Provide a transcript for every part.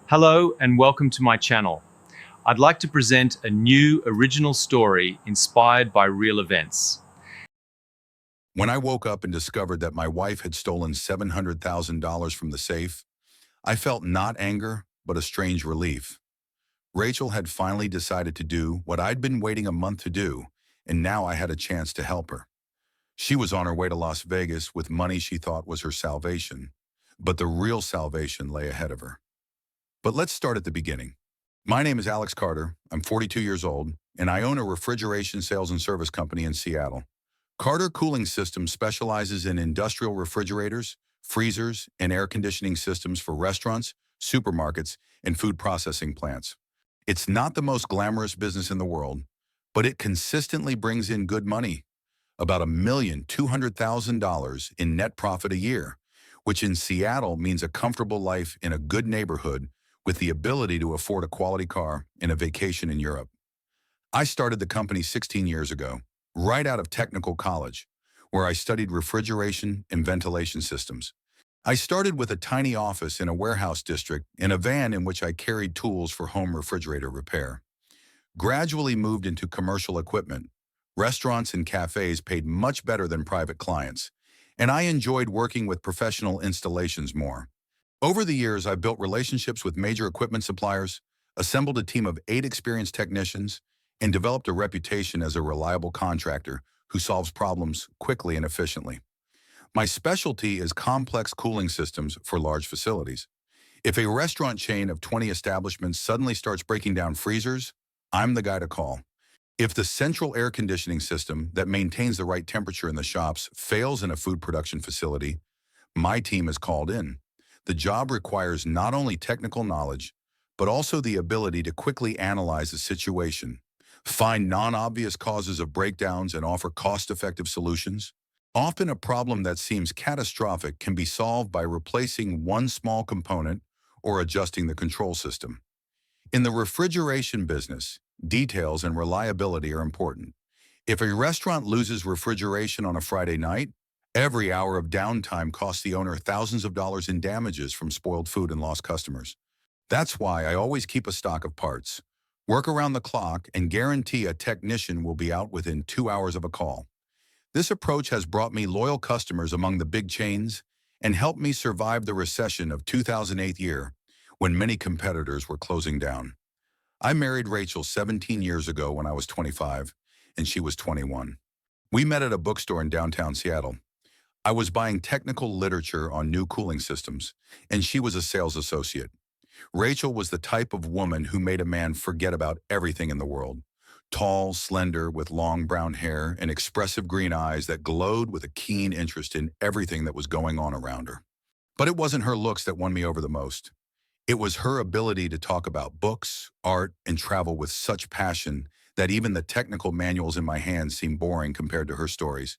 Hello and welcome to my channel. I'd like to present a new original story inspired by real events. When I woke up and discovered that my wife had stolen $700,000 from the safe, I felt not anger, but a strange relief. Rachel had finally decided to do what I'd been waiting a month to do, and now I had a chance to help her. She was on her way to Las Vegas with money she thought was her salvation, but the real salvation lay ahead of her. But let's start at the beginning. My name is Alex Carter. I'm 42 years old, and I own a refrigeration sales and service company in Seattle. Carter Cooling Systems specializes in industrial refrigerators, freezers, and air conditioning systems for restaurants, supermarkets, and food processing plants. It's not the most glamorous business in the world, but it consistently brings in good money, about $1,200,000 in net profit a year, which in Seattle means a comfortable life in a good neighborhood with the ability to afford a quality car and a vacation in Europe. I started the company 16 years ago, right out of technical college, where I studied refrigeration and ventilation systems. I started with a tiny office in a warehouse district in a van in which I carried tools for home refrigerator repair. Gradually moved into commercial equipment. Restaurants and cafes paid much better than private clients, and I enjoyed working with professional installations more. Over the years, I've built relationships with major equipment suppliers, assembled a team of 8 experienced technicians, and developed a reputation as a reliable contractor who solves problems quickly and efficiently. My specialty is complex cooling systems for large facilities. If a restaurant chain of 20 establishments suddenly starts breaking down freezers, I'm the guy to call. If the central air conditioning system that maintains the right temperature in the shops fails in a food production facility, my team is called in. The job requires not only technical knowledge, but also the ability to quickly analyze the situation, find non-obvious causes of breakdowns, and offer cost-effective solutions. Often a problem that seems catastrophic can be solved by replacing one small component or adjusting the control system. In the refrigeration business, details and reliability are important. If a restaurant loses refrigeration on a Friday night, every hour of downtime costs the owner thousands of dollars in damages from spoiled food and lost customers. That's why I always keep a stock of parts, work around the clock, and guarantee a technician will be out within 2 hours of a call. This approach has brought me loyal customers among the big chains and helped me survive the recession of 2008 year when many competitors were closing down. I married Rachel 17 years ago when I was 25 and she was 21. We met at a bookstore in downtown Seattle. I was buying technical literature on new cooling systems, and she was a sales associate. Rachel was the type of woman who made a man forget about everything in the world. Tall, slender, with long brown hair and expressive green eyes that glowed with a keen interest in everything that was going on around her. But it wasn't her looks that won me over the most. It was her ability to talk about books, art, and travel with such passion that even the technical manuals in my hands seemed boring compared to her stories.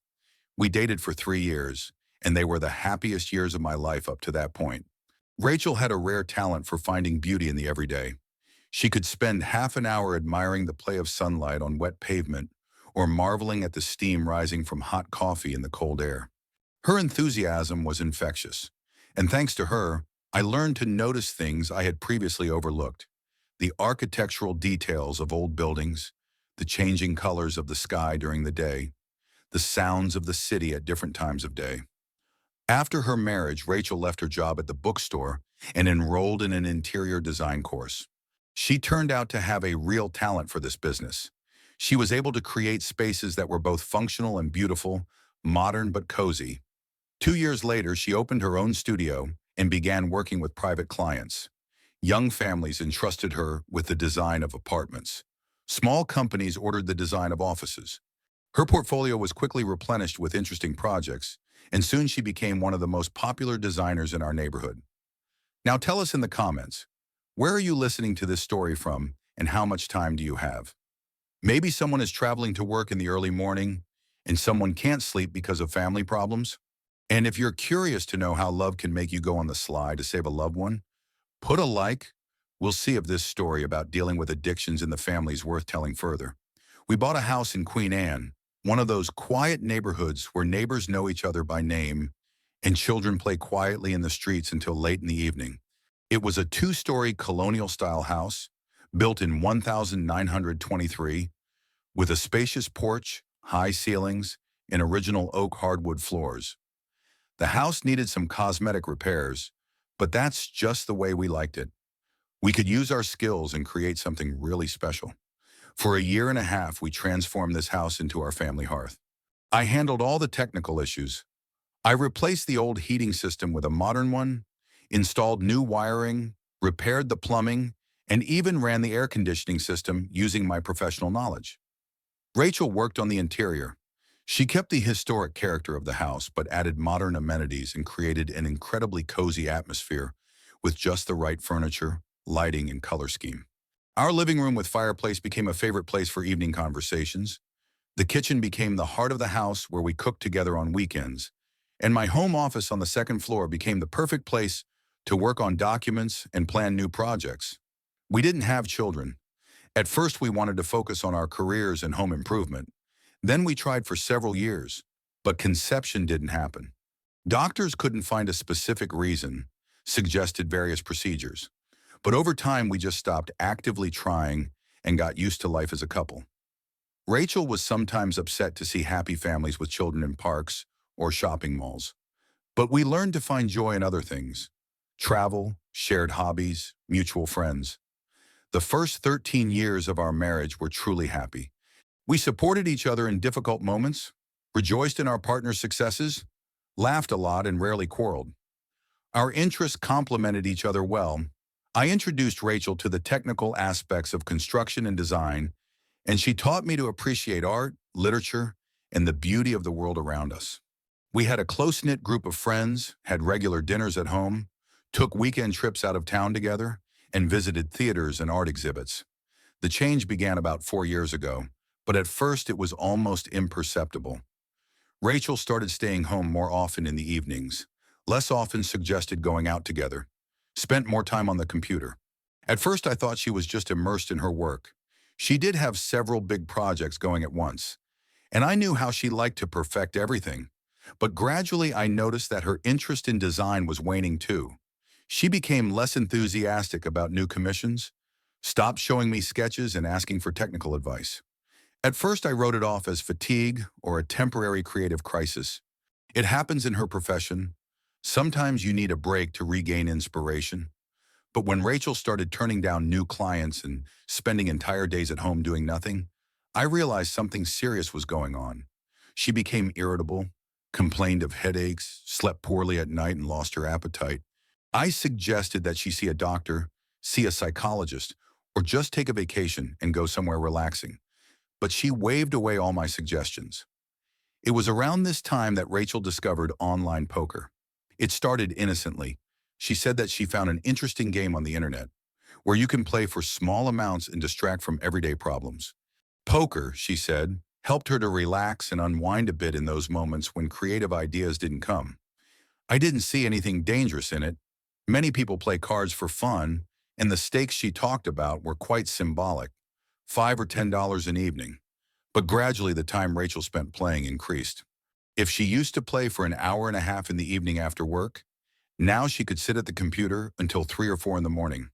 We dated for 3 years, and they were the happiest years of my life up to that point. Rachel had a rare talent for finding beauty in the everyday. She could spend half an hour admiring the play of sunlight on wet pavement or marveling at the steam rising from hot coffee in the cold air. Her enthusiasm was infectious, and thanks to her, I learned to notice things I had previously overlooked. The architectural details of old buildings, the changing colors of the sky during the day, the sounds of the city at different times of day. After her marriage, Rachel left her job at the bookstore and enrolled in an interior design course. She turned out to have a real talent for this business. She was able to create spaces that were both functional and beautiful, modern but cozy. 2 years later, she opened her own studio and began working with private clients. Young families entrusted her with the design of apartments. Small companies ordered the design of offices. Her portfolio was quickly replenished with interesting projects, and soon she became one of the most popular designers in our neighborhood. Now tell us in the comments, where are you listening to this story from, and how much time do you have? Maybe someone is traveling to work in the early morning, and someone can't sleep because of family problems. And if you're curious to know how love can make you go on the sly to save a loved one, put a like. We'll see if this story about dealing with addictions in the family is worth telling further. We bought a house in Queen Anne, one of those quiet neighborhoods where neighbors know each other by name and children play quietly in the streets until late in the evening. It was a two-story colonial-style house built in 1923 with a spacious porch, high ceilings, and original oak hardwood floors. The house needed some cosmetic repairs, but that's just the way we liked it. We could use our skills and create something really special. For a year and a half, we transformed this house into our family hearth. I handled all the technical issues. I replaced the old heating system with a modern one, installed new wiring, repaired the plumbing, and even ran the air conditioning system using my professional knowledge. Rachel worked on the interior. She kept the historic character of the house, but added modern amenities and created an incredibly cozy atmosphere with just the right furniture, lighting, and color scheme. Our living room with fireplace became a favorite place for evening conversations. The kitchen became the heart of the house where we cooked together on weekends. And my home office on the second floor became the perfect place to work on documents and plan new projects. We didn't have children. At first, we wanted to focus on our careers and home improvement. Then we tried for several years, but conception didn't happen. Doctors couldn't find a specific reason, suggested various procedures. But over time, we just stopped actively trying and got used to life as a couple. Rachel was sometimes upset to see happy families with children in parks or shopping malls. But we learned to find joy in other things: travel, shared hobbies, mutual friends. The first 13 years of our marriage were truly happy. We supported each other in difficult moments, rejoiced in our partner's successes, laughed a lot, and rarely quarreled. Our interests complemented each other well. I introduced Rachel to the technical aspects of construction and design, and she taught me to appreciate art, literature, and the beauty of the world around us. We had a close-knit group of friends, had regular dinners at home, took weekend trips out of town together, and visited theaters and art exhibits. The change began about 4 years ago, but at first it was almost imperceptible. Rachel started staying home more often in the evenings, less often suggested going out together, spent more time on the computer. At first I thought she was just immersed in her work. She did have several big projects going at once, and I knew how she liked to perfect everything. But gradually I noticed that her interest in design was waning too. She became less enthusiastic about new commissions, stopped showing me sketches and asking for technical advice. At first I wrote it off as fatigue or a temporary creative crisis. It happens in her profession. Sometimes you need a break to regain inspiration. But when Rachel started turning down new clients and spending entire days at home doing nothing, I realized something serious was going on. She became irritable, complained of headaches, slept poorly at night, and lost her appetite. I suggested that she see a doctor, see a psychologist, or just take a vacation and go somewhere relaxing. But she waved away all my suggestions. It was around this time that Rachel discovered online poker. It started innocently. She said that she found an interesting game on the internet, where you can play for small amounts and distract from everyday problems. Poker, she said, helped her to relax and unwind a bit in those moments when creative ideas didn't come. I didn't see anything dangerous in it. Many people play cards for fun, and the stakes she talked about were quite symbolic, $5 or $10 an evening. But gradually the time Rachel spent playing increased. If she used to play for an hour and a half in the evening after work, now she could sit at the computer until 3 or 4 in the morning.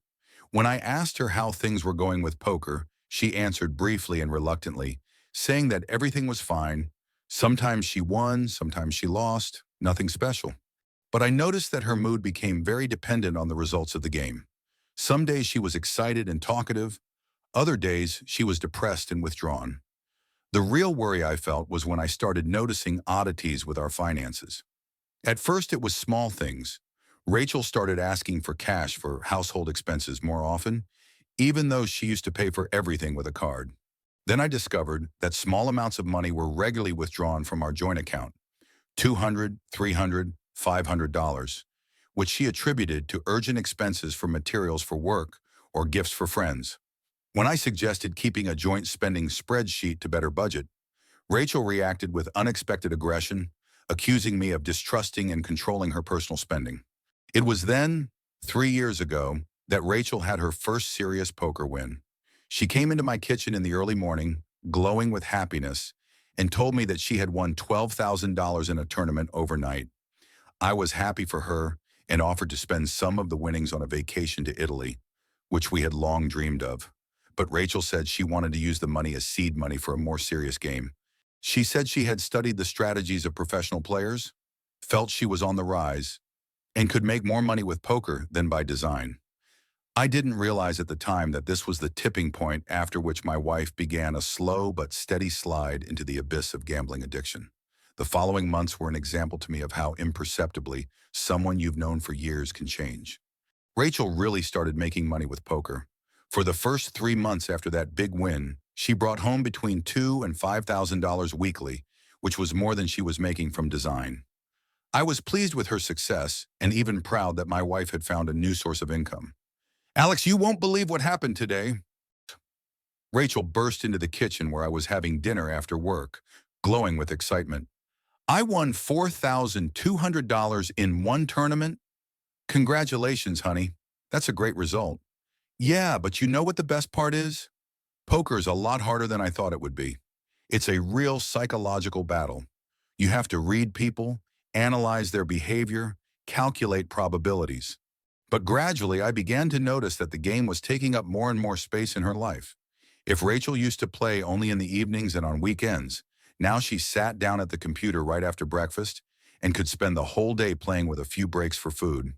When I asked her how things were going with poker, she answered briefly and reluctantly, saying that everything was fine. Sometimes she won, sometimes she lost, nothing special. But I noticed that her mood became very dependent on the results of the game. Some days she was excited and talkative. Other days she was depressed and withdrawn. The real worry I felt was when I started noticing oddities with our finances. At first it was small things. Rachel started asking for cash for household expenses more often, even though she used to pay for everything with a card. Then I discovered that small amounts of money were regularly withdrawn from our joint account, $200, $300, $500, which she attributed to urgent expenses for materials for work or gifts for friends. When I suggested keeping a joint spending spreadsheet to better budget, Rachel reacted with unexpected aggression, accusing me of distrusting and controlling her personal spending. It was then, 3 years ago, that Rachel had her first serious poker win. She came into my kitchen in the early morning, glowing with happiness, and told me that she had won $12,000 in a tournament overnight. I was happy for her, and offered to spend some of the winnings on a vacation to Italy, which we had long dreamed of. But Rachel said she wanted to use the money as seed money for a more serious game. She said she had studied the strategies of professional players, felt she was on the rise, and could make more money with poker than by design. I didn't realize at the time that this was the tipping point after which my wife began a slow but steady slide into the abyss of gambling addiction. The following months were an example to me of how imperceptibly someone you've known for years can change. Rachel really started making money with poker. For the first 3 months after that big win, she brought home between $2,000 and $5,000 weekly, which was more than she was making from design. I was pleased with her success and even proud that my wife had found a new source of income. Alex, you won't believe what happened today. Rachel burst into the kitchen where I was having dinner after work, glowing with excitement. I won $4,200 in one tournament. Congratulations, honey. That's a great result. Yeah, but you know what the best part is? Poker is a lot harder than I thought it would be. It's a real psychological battle. You have to read people, analyze their behavior, calculate probabilities. But gradually, I began to notice that the game was taking up more and more space in her life. If Rachel used to play only in the evenings and on weekends, now she sat down at the computer right after breakfast and could spend the whole day playing with a few breaks for food.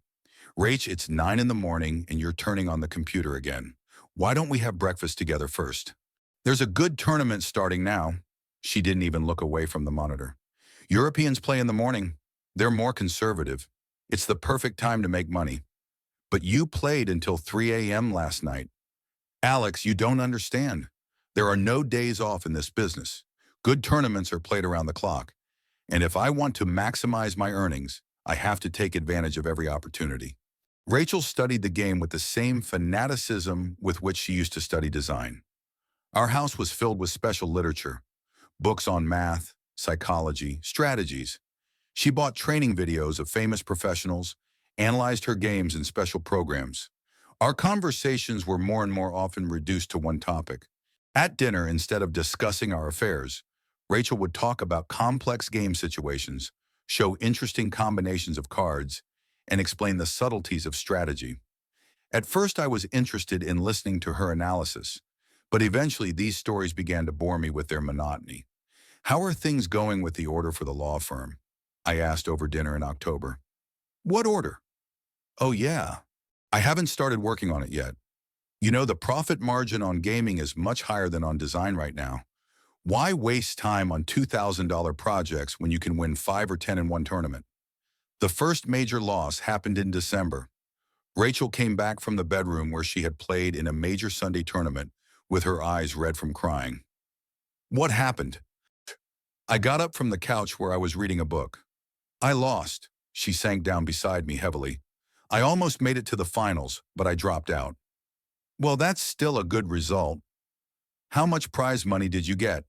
Rach, it's 9 in the morning and you're turning on the computer again. Why don't we have breakfast together first? There's a good tournament starting now. She didn't even look away from the monitor. Europeans play in the morning. They're more conservative. It's the perfect time to make money. But you played until 3 a.m. last night. Alex, you don't understand. There are no days off in this business. Good tournaments are played around the clock. And if I want to maximize my earnings, I have to take advantage of every opportunity. Rachel studied the game with the same fanaticism with which she used to study design. Our house was filled with special literature, books on math, psychology, strategies. She bought training videos of famous professionals, analyzed her games in special programs. Our conversations were more and more often reduced to one topic. At dinner, instead of discussing our affairs, Rachel would talk about complex game situations, show interesting combinations of cards, and explain the subtleties of strategy. At first, I was interested in listening to her analysis, but eventually these stories began to bore me with their monotony. How are things going with the order for the law firm? I asked over dinner in October. What order? Oh yeah, I haven't started working on it yet. You know, the profit margin on gaming is much higher than on design right now. Why waste time on $2,000 projects when you can win 5 or 10 in one tournament? The first major loss happened in December. Rachel came back from the bedroom where she had played in a major Sunday tournament with her eyes red from crying. What happened? I got up from the couch where I was reading a book. I lost. She sank down beside me heavily. I almost made it to the finals, but I dropped out. Well, that's still a good result. How much prize money did you get?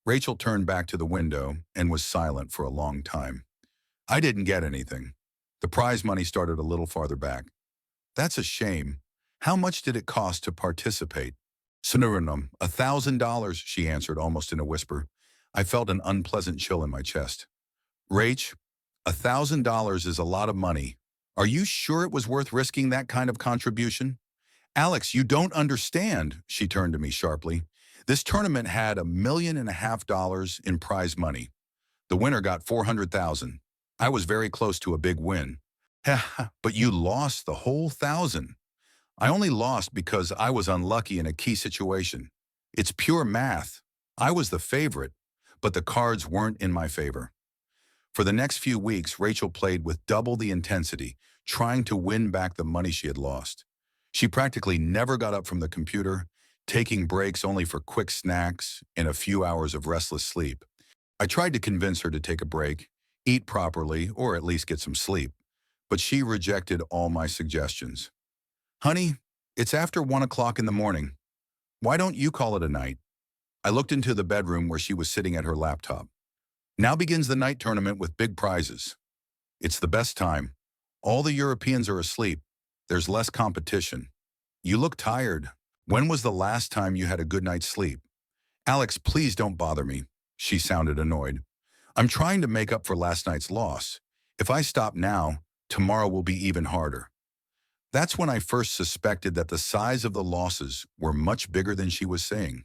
Rachel turned back to the window and was silent for a long time. I didn't get anything. The prize money started a little farther back. That's a shame. How much did it cost to participate? Sunuranum, $1,000, she answered almost in a whisper. I felt an unpleasant chill in my chest. Rach, $1,000 is a lot of money. Are you sure it was worth risking that kind of contribution? Alex, you don't understand, she turned to me sharply. This tournament had $1.5 million in prize money. The winner got $400,000. I was very close to a big win. But you lost the whole 1,000. I only lost because I was unlucky in a key situation. It's pure math. I was the favorite, but the cards weren't in my favor. For the next few weeks, Rachel played with double the intensity, trying to win back the money she had lost. She practically never got up from the computer, taking breaks only for quick snacks and a few hours of restless sleep. I tried to convince her to take a break, eat properly, or at least get some sleep, but she rejected all my suggestions. Honey, it's after 1 o'clock in the morning. Why don't you call it a night? I looked into the bedroom where she was sitting at her laptop. Now begins the night tournament with big prizes. It's the best time. All the Europeans are asleep. There's less competition. You look tired. When was the last time you had a good night's sleep? Alex, please don't bother me. She sounded annoyed. I'm trying to make up for last night's loss. If I stop now, Tomorrow will be even harder. That's when I first suspected that the size of the losses were much bigger than she was saying.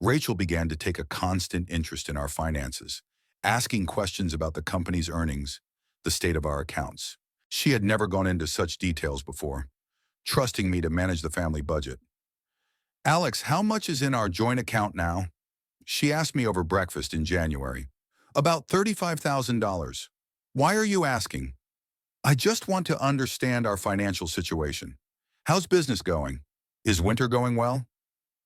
Rachel began to take a constant interest in our finances, asking questions about the company's earnings, the state of our accounts. She had never gone into such details before, trusting me to manage the family budget. Alex, how much is in our joint account now? She asked me over breakfast in January. About $35,000. Why are you asking? I just want to understand our financial situation. How's business going? Is winter going well?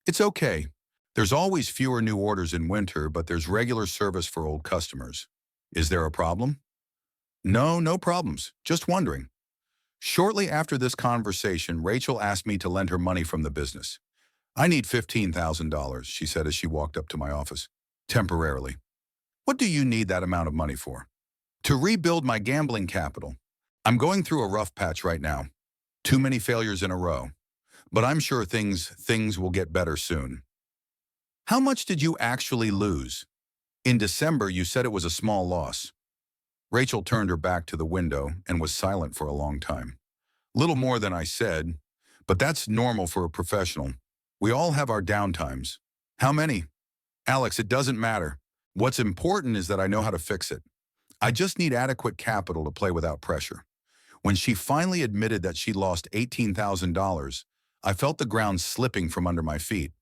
It's okay. There's always fewer new orders in winter, but there's regular service for old customers. Is there a problem? No, no problems. Just wondering. Shortly after this conversation, Rachel asked me to lend her money from the business. I need $15,000, she said as she walked up to my office. Temporarily. What do you need that amount of money for? To rebuild my gambling capital. I'm going through a rough patch right now. Too many failures in a row. But I'm sure things will get better soon. How much did you actually lose? In December, you said it was a small loss. Rachel turned her back to the window and was silent for a long time. Little more than I said, but that's normal for a professional. We all have our downtimes. How many? Alex, it doesn't matter. What's important is that I know how to fix it. I just need adequate capital to play without pressure. When she finally admitted that she lost $18,000, I felt the ground slipping from under my feet.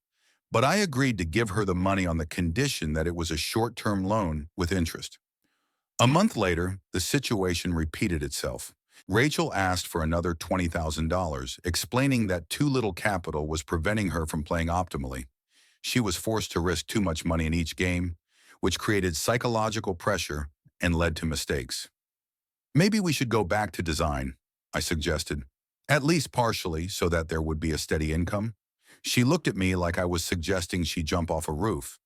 But I agreed to give her the money on the condition that it was a short-term loan with interest. A month later, the situation repeated itself. Rachel asked for another $20,000, explaining that too little capital was preventing her from playing optimally. She was forced to risk too much money in each game, which created psychological pressure and led to mistakes. Maybe we should go back to design, I suggested, at least partially so that there would be a steady income. She looked at me like I was suggesting she jump off a roof.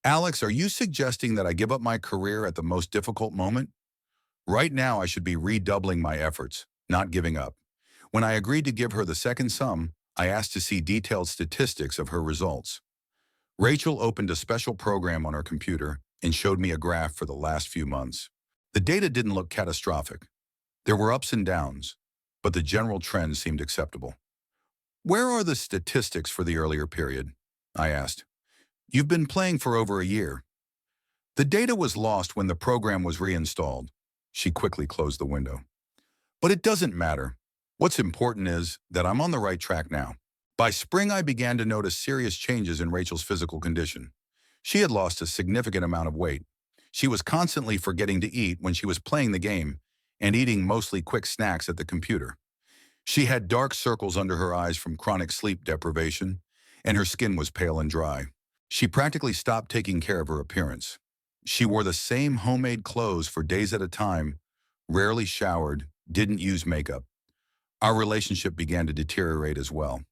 Alex, are you suggesting that I give up my career at the most difficult moment? Right now, I should be redoubling my efforts, not giving up. When I agreed to give her the second sum, I asked to see detailed statistics of her results. Rachel opened a special program on her computer and showed me a graph for the last few months. The data didn't look catastrophic. There were ups and downs, but the general trend seemed acceptable. Where are the statistics for the earlier period? I asked. You've been playing for over a year. The data was lost when the program was reinstalled. She quickly closed the window. But it doesn't matter. What's important is that I'm on the right track now. By spring, I began to notice serious changes in Rachel's physical condition. She had lost a significant amount of weight. She was constantly forgetting to eat when she was playing the game and eating mostly quick snacks at the computer. She had dark circles under her eyes from chronic sleep deprivation, and her skin was pale and dry. She practically stopped taking care of her appearance. She wore the same homemade clothes for days at a time, rarely showered, didn't use makeup. Our relationship began to deteriorate as well.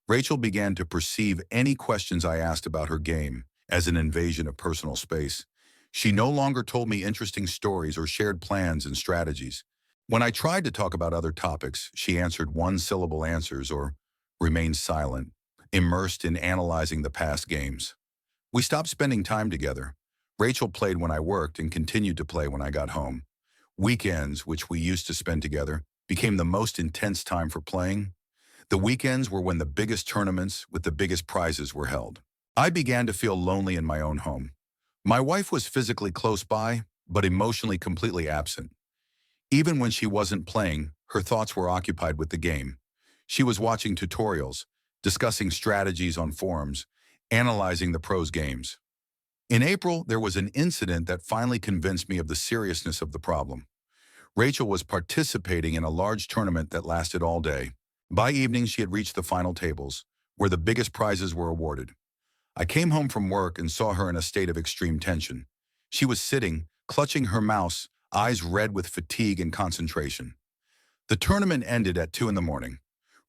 Rachel began to perceive any questions I asked about her game as an invasion of personal space. She no longer told me interesting stories or shared plans and strategies. When I tried to talk about other topics, she answered one-syllable answers or remained silent, immersed in analyzing the past games. We stopped spending time together. Rachel played when I worked and continued to play when I got home. Weekends, which we used to spend together, became the most intense time for playing. The weekends were when the biggest tournaments with the biggest prizes were held. I began to feel lonely in my own home. My wife was physically close by, but emotionally completely absent. Even when she wasn't playing, her thoughts were occupied with the game. She was watching tutorials, discussing strategies on forums, analyzing the pros' games. In April, there was an incident that finally convinced me of the seriousness of the problem. Rachel was participating in a large tournament that lasted all day. By evening, she had reached the final tables, where the biggest prizes were awarded. I came home from work and saw her in a state of extreme tension. She was sitting, clutching her mouse, eyes red with fatigue and concentration. The tournament ended at 2 in the morning.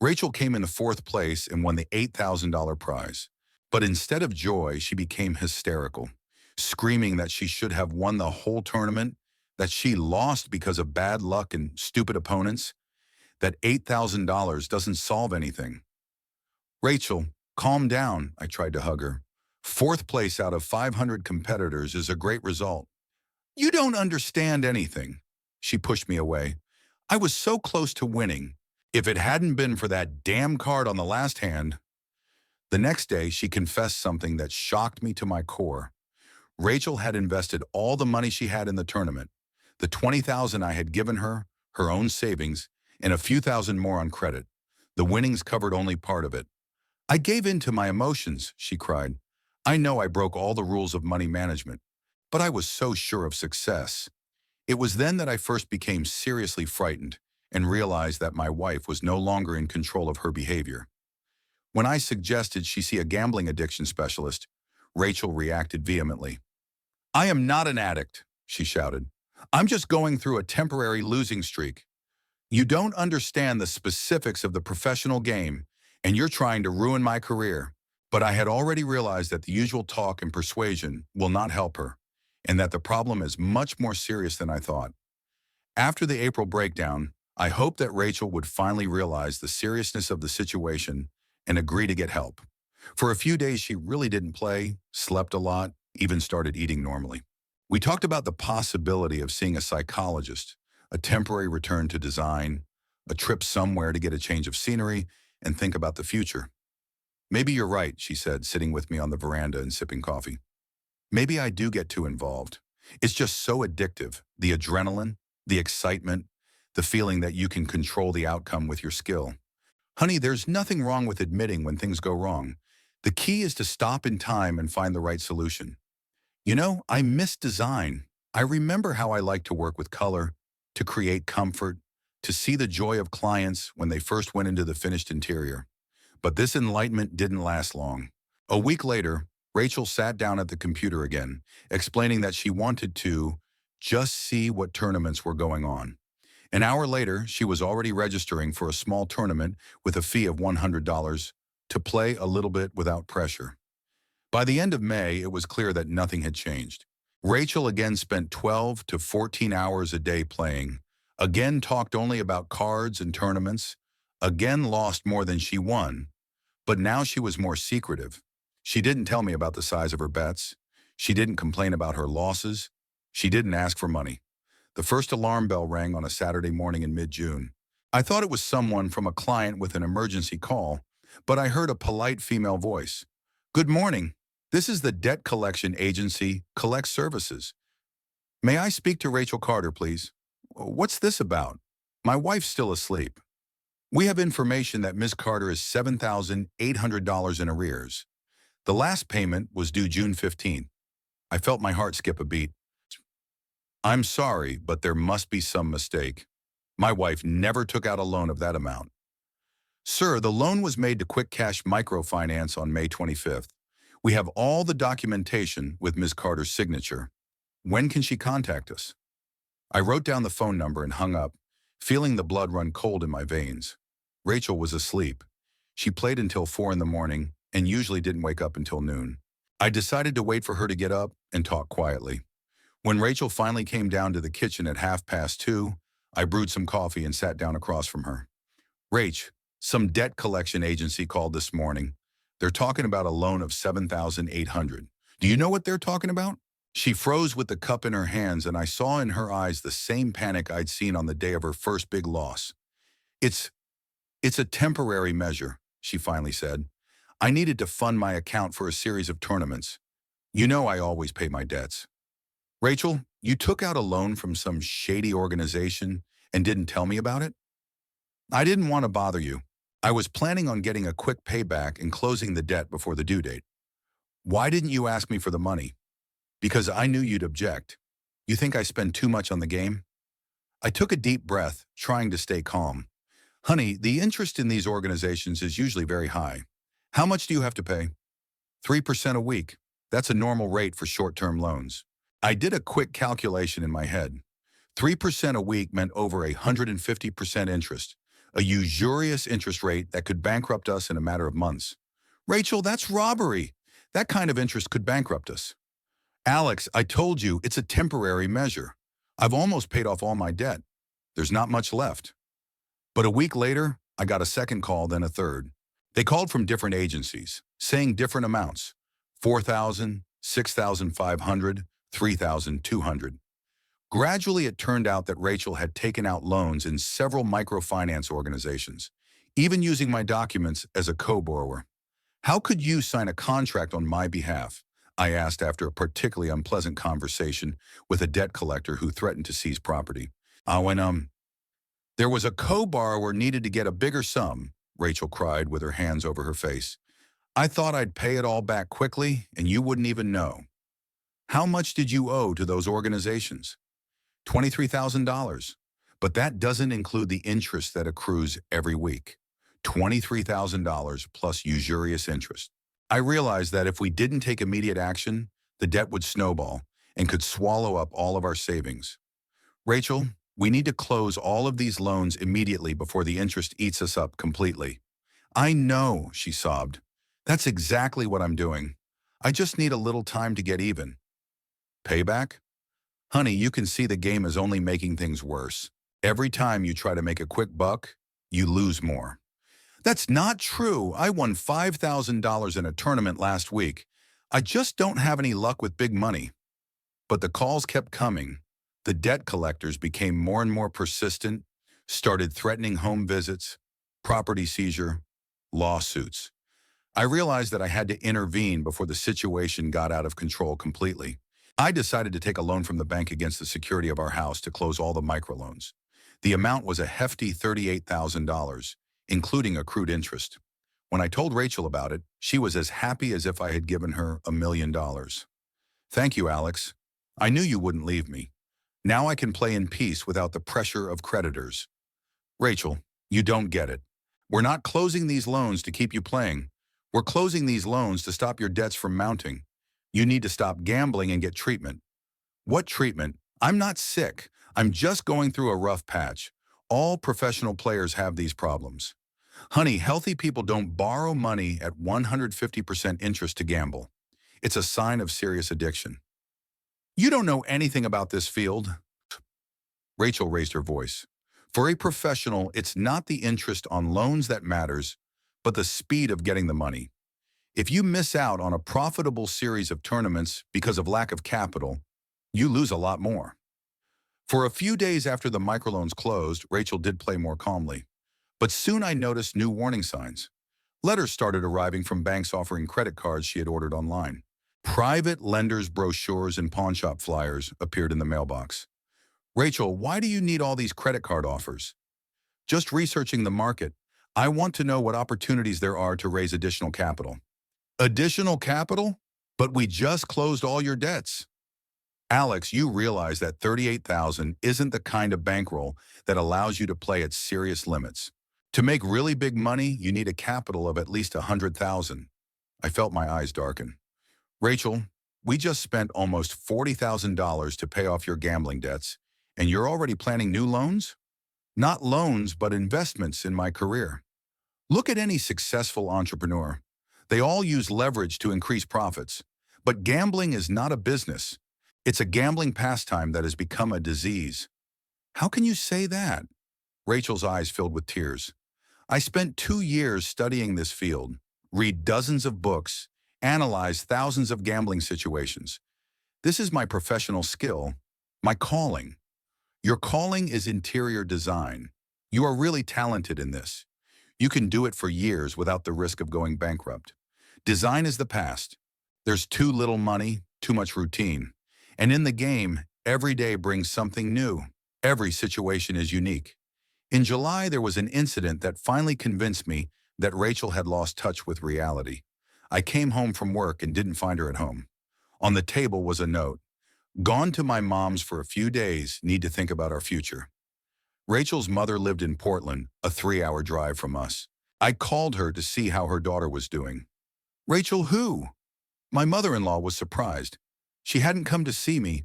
Rachel came in the fourth place and won the $8,000 prize. But instead of joy, she became hysterical, screaming that she should have won the whole tournament, that she lost because of bad luck and stupid opponents, that $8,000 doesn't solve anything. Rachel, calm down, I tried to hug her. Fourth place out of 500 competitors is a great result. You don't understand anything. She pushed me away. I was so close to winning. If it hadn't been for that damn card on the last hand. The next day, she confessed something that shocked me to my core. Rachel had invested all the money she had in the tournament, the $20,000 I had given her, her own savings, and a few thousand more on credit. The winnings covered only part of it. I gave in to my emotions, she cried. I know I broke all the rules of money management, but I was so sure of success. It was then that I first became seriously frightened and realized that my wife was no longer in control of her behavior. When I suggested she see a gambling addiction specialist, Rachel reacted vehemently. I am not an addict, she shouted. I'm just going through a temporary losing streak. You don't understand the specifics of the professional game, and you're trying to ruin my career. But I had already realized that the usual talk and persuasion will not help her, and that the problem is much more serious than I thought. After the April breakdown, I hoped that Rachel would finally realize the seriousness of the situation and agree to get help. For a few days, she really didn't play, slept a lot, even started eating normally. We talked about the possibility of seeing a psychologist, a temporary return to design, a trip somewhere to get a change of scenery, and think about the future. Maybe you're right, she said, sitting with me on the veranda and sipping coffee. Maybe I do get too involved. It's just so addictive, the adrenaline, the excitement, the feeling that you can control the outcome with your skill. Honey, there's nothing wrong with admitting when things go wrong. The key is to stop in time and find the right solution. You know, I miss design. I remember how I liked to work with color, to create comfort, to see the joy of clients when they first went into the finished interior. But this enlightenment didn't last long. A week later, Rachel sat down at the computer again, explaining that she wanted to just see what tournaments were going on. An hour later, she was already registering for a small tournament with a fee of $100 to play a little bit without pressure. By the end of May, it was clear that nothing had changed. Rachel again spent 12 to 14 hours a day playing, again talked only about cards and tournaments, again lost more than she won, but now she was more secretive. She didn't tell me about the size of her bets. She didn't complain about her losses. She didn't ask for money. The first alarm bell rang on a Saturday morning in mid-June. I thought it was someone from a client with an emergency call, but I heard a polite female voice. Good morning. This is the debt collection agency, Collect Services. May I speak to Rachel Carter, please? What's this about? My wife's still asleep. We have information that Ms. Carter is $7,800 in arrears. The last payment was due June 15th. I felt my heart skip a beat. I'm sorry, but there must be some mistake. My wife never took out a loan of that amount. Sir, the loan was made to Quick Cash Microfinance on May 25th. We have all the documentation with Ms. Carter's signature. When can she contact us? I wrote down the phone number and hung up, feeling the blood run cold in my veins. Rachel was asleep. She played until 4 in the morning and usually didn't wake up until noon. I decided to wait for her to get up and talk quietly. When Rachel finally came down to the kitchen at 2:30, I brewed some coffee and sat down across from her. Rach, some debt collection agency called this morning. They're talking about a loan of $7,800. Do you know what they're talking about? She froze with the cup in her hands, and I saw in her eyes the same panic I'd seen on the day of her first big loss. It's a temporary measure, she finally said. I needed to fund my account for a series of tournaments. You know I always pay my debts. Rachel, you took out a loan from some shady organization and didn't tell me about it? I didn't want to bother you. I was planning on getting a quick payback and closing the debt before the due date. Why didn't you ask me for the money? Because I knew you'd object. You think I spend too much on the game? I took a deep breath, trying to stay calm. Honey, the interest in these organizations is usually very high. How much do you have to pay? 3% a week. That's a normal rate for short-term loans. I did a quick calculation in my head. 3% a week meant over 150% interest, a usurious interest rate that could bankrupt us in a matter of months. Rachel, that's robbery. That kind of interest could bankrupt us. Alex, I told you it's a temporary measure. I've almost paid off all my debt. There's not much left. But a week later, I got a second call, then a third. They called from different agencies, saying different amounts. 4,000, 6,500, 3,200. Gradually, it turned out that Rachel had taken out loans in several microfinance organizations, even using my documents as a co-borrower. How could you sign a contract on my behalf? I asked after a particularly unpleasant conversation with a debt collector who threatened to seize property. When there was a co-borrower needed to get a bigger sum, Rachel cried with her hands over her face. I thought I'd pay it all back quickly and you wouldn't even know. How much did you owe to those organizations? $23,000. But that doesn't include the interest that accrues every week. $23,000 plus usurious interest. I realized that if we didn't take immediate action, the debt would snowball and could swallow up all of our savings. Rachel, we need to close all of these loans immediately before the interest eats us up completely. I know, she sobbed. That's exactly what I'm doing. I just need a little time to get even. Payback? Honey, you can see the game is only making things worse. Every time you try to make a quick buck, you lose more. That's not true. I won $5,000 in a tournament last week. I just don't have any luck with big money. But the calls kept coming. The debt collectors became more and more persistent, started threatening home visits, property seizure, lawsuits. I realized that I had to intervene before the situation got out of control completely. I decided to take a loan from the bank against the security of our house to close all the microloans. The amount was a hefty $38,000, including accrued interest. When I told Rachel about it, she was as happy as if I had given her $1 million. Thank you, Alex. I knew you wouldn't leave me. Now I can play in peace without the pressure of creditors. Rachel, you don't get it. We're not closing these loans to keep you playing. We're closing these loans to stop your debts from mounting. You need to stop gambling and get treatment. What treatment? I'm not sick. I'm just going through a rough patch. All professional players have these problems. Honey, healthy people don't borrow money at 150% interest to gamble. It's a sign of serious addiction. You don't know anything about this field. Rachel raised her voice. For a professional, it's not the interest on loans that matters, but the speed of getting the money. If you miss out on a profitable series of tournaments because of lack of capital, you lose a lot more. For a few days after the microloans closed, Rachel did play more calmly. But soon I noticed new warning signs. Letters started arriving from banks offering credit cards she had ordered online. Private lenders' brochures and pawnshop flyers appeared in the mailbox. Rachel, why do you need all these credit card offers? Just researching the market. I want to know what opportunities there are to raise additional capital. Additional capital? But we just closed all your debts. Alex, you realize that $38,000 isn't the kind of bankroll that allows you to play at serious limits. To make really big money, you need a capital of at least $100,000. I felt my eyes darken. Rachel, we just spent almost $40,000 to pay off your gambling debts, and you're already planning new loans? Not loans, but investments in my career. Look at any successful entrepreneur. They all use leverage to increase profits. But gambling is not a business. It's a gambling pastime that has become a disease. How can you say that? Rachel's eyes filled with tears. I spent 2 years studying this field, read dozens of books, analyze thousands of gambling situations. This is my professional skill, my calling. Your calling is interior design. You are really talented in this. You can do it for years without the risk of going bankrupt. Design is the past. There's too little money, too much routine. And in the game, every day brings something new. Every situation is unique. In July, there was an incident that finally convinced me that Rachel had lost touch with reality. I came home from work and didn't find her at home. On the table was a note. Gone to my mom's for a few days, need to think about our future. Rachel's mother lived in Portland, a 3-hour drive from us. I called her to see how her daughter was doing. Rachel who? My mother-in-law was surprised. She hadn't come to see me.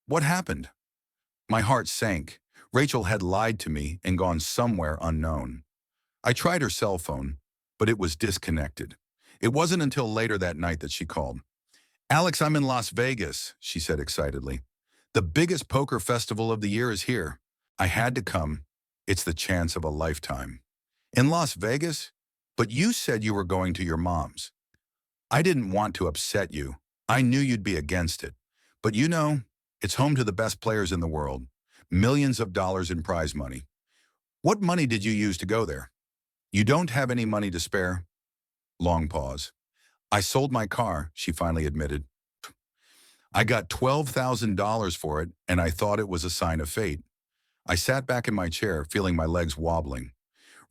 What happened? My heart sank. Rachel had lied to me and gone somewhere unknown. I tried her cell phone, but it was disconnected. It wasn't until later that night that she called. Alex, I'm in Las Vegas, she said excitedly. The biggest poker festival of the year is here. I had to come. It's the chance of a lifetime. In Las Vegas? But you said you were going to your mom's. I didn't want to upset you. I knew you'd be against it. But you know, It's home to the best players in the world, millions of dollars in prize money. What money did you use to go there? You don't have any money to spare? Long pause. I sold my car, she finally admitted. I got $12,000 for it, and I thought it was a sign of fate. I sat back in my chair, feeling my legs wobbling.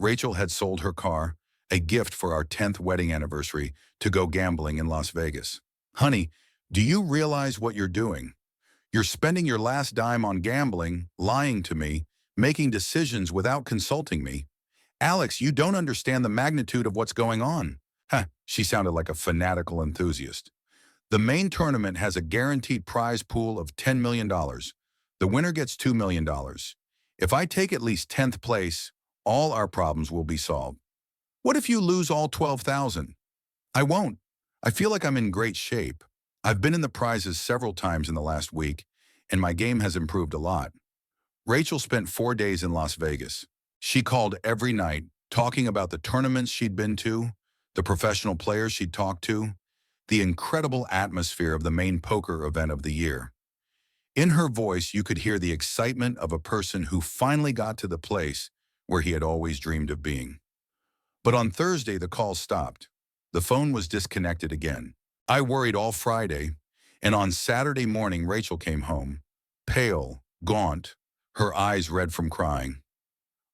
Rachel had sold her car, a gift for our 10th wedding anniversary, to go gambling in Las Vegas. Honey, do you realize what you're doing? You're spending your last dime on gambling, lying to me, making decisions without consulting me. Alex, you don't understand the magnitude of what's going on. She sounded like a fanatical enthusiast. The main tournament has a guaranteed prize pool of $10 million. The winner gets $2 million. If I take at least 10th place, all our problems will be solved. What if you lose all 12,000? I won't. I feel like I'm in great shape. I've been in the prizes several times in the last week, and my game has improved a lot. Rachel spent 4 days in Las Vegas. She called every night, talking about the tournaments she'd been to, the professional players she'd talked to, the incredible atmosphere of the main poker event of the year. In her voice, you could hear the excitement of a person who finally got to the place where he had always dreamed of being. But on Thursday, the call stopped. The phone was disconnected again. I worried all Friday, and on Saturday morning, Rachel came home, pale, gaunt, her eyes red from crying.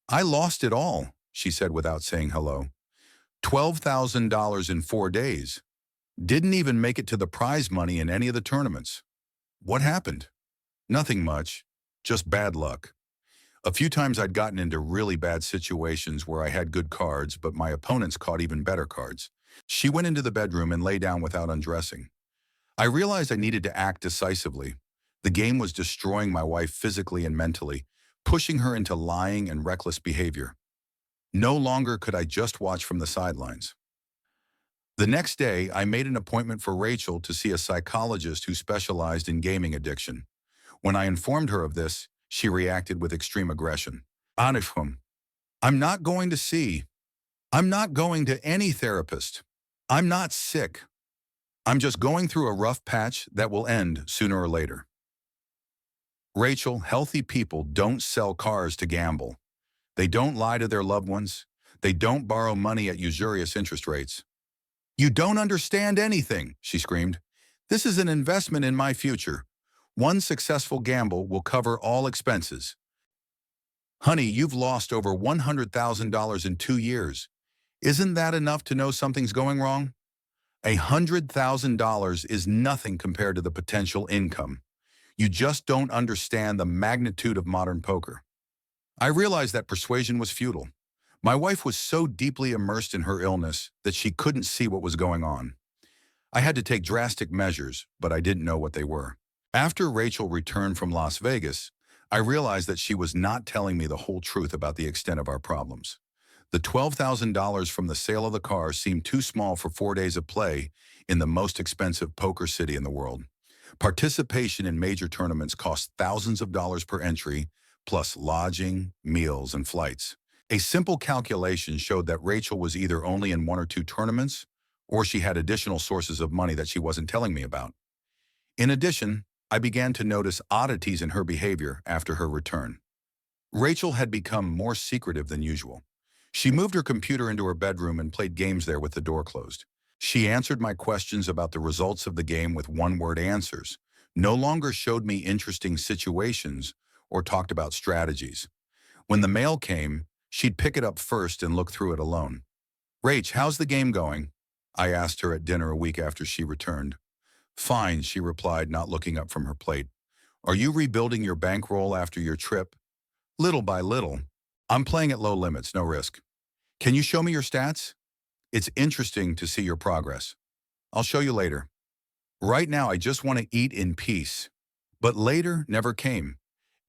I lost it all, she said without saying hello. $12,000 in 4 days. Didn't even make it to the prize money in any of the tournaments. What happened? Nothing much, just bad luck. A few times I'd gotten into really bad situations where I had good cards, but my opponents caught even better cards. She went into the bedroom and lay down without undressing. I realized I needed to act decisively. The game was destroying my wife physically and mentally, pushing her into lying and reckless behavior. No longer could I just watch from the sidelines. The next day, I made an appointment for Rachel to see a psychologist who specialized in gaming addiction. When I informed her of this, she reacted with extreme aggression. Anifum, I'm not going to see. I'm not going to any therapist. I'm not sick. I'm just going through a rough patch that will end sooner or later. Rachel, healthy people don't sell cars to gamble. They don't lie to their loved ones. They don't borrow money at usurious interest rates. You don't understand anything, she screamed. This is an investment in my future. One successful gamble will cover all expenses. Honey, you've lost over $100,000 in 2 years. Isn't that enough to know something's going wrong? $100,000 is nothing compared to the potential income. You just don't understand the magnitude of modern poker. I realized that persuasion was futile. My wife was so deeply immersed in her illness that she couldn't see what was going on. I had to take drastic measures, but I didn't know what they were. After Rachel returned from Las Vegas, I realized that she was not telling me the whole truth about the extent of our problems. The $12,000 from the sale of the car seemed too small for 4 days of play in the most expensive poker city in the world. Participation in major tournaments cost thousands of dollars per entry, plus lodging, meals, and flights. A simple calculation showed that Rachel was either only in 1 or 2 tournaments, or she had additional sources of money that she wasn't telling me about. In addition, I began to notice oddities in her behavior after her return. Rachel had become more secretive than usual. She moved her computer into her bedroom and played games there with the door closed. She answered my questions about the results of the game with one-word answers, no longer showed me interesting situations or talked about strategies. When the mail came, she'd pick it up first and look through it alone. Rach, how's the game going? I asked her at dinner a week after she returned. Fine, she replied, not looking up from her plate. Are you rebuilding your bankroll after your trip? Little by little. I'm playing at low limits, no risk. Can you show me your stats? It's interesting to see your progress. I'll show you later. Right now, I just want to eat in peace. But later never came.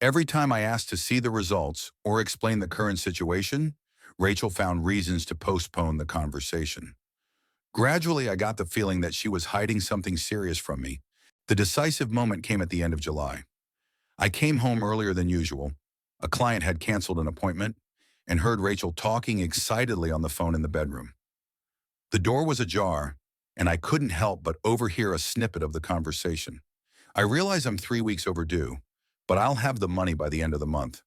Every time I asked to see the results or explain the current situation, Rachel found reasons to postpone the conversation. Gradually, I got the feeling that she was hiding something serious from me. The decisive moment came at the end of July. I came home earlier than usual. A client had canceled an appointment and heard Rachel talking excitedly on the phone in the bedroom. The door was ajar, and I couldn't help but overhear a snippet of the conversation. I realize I'm 3 weeks overdue, but I'll have the money by the end of the month.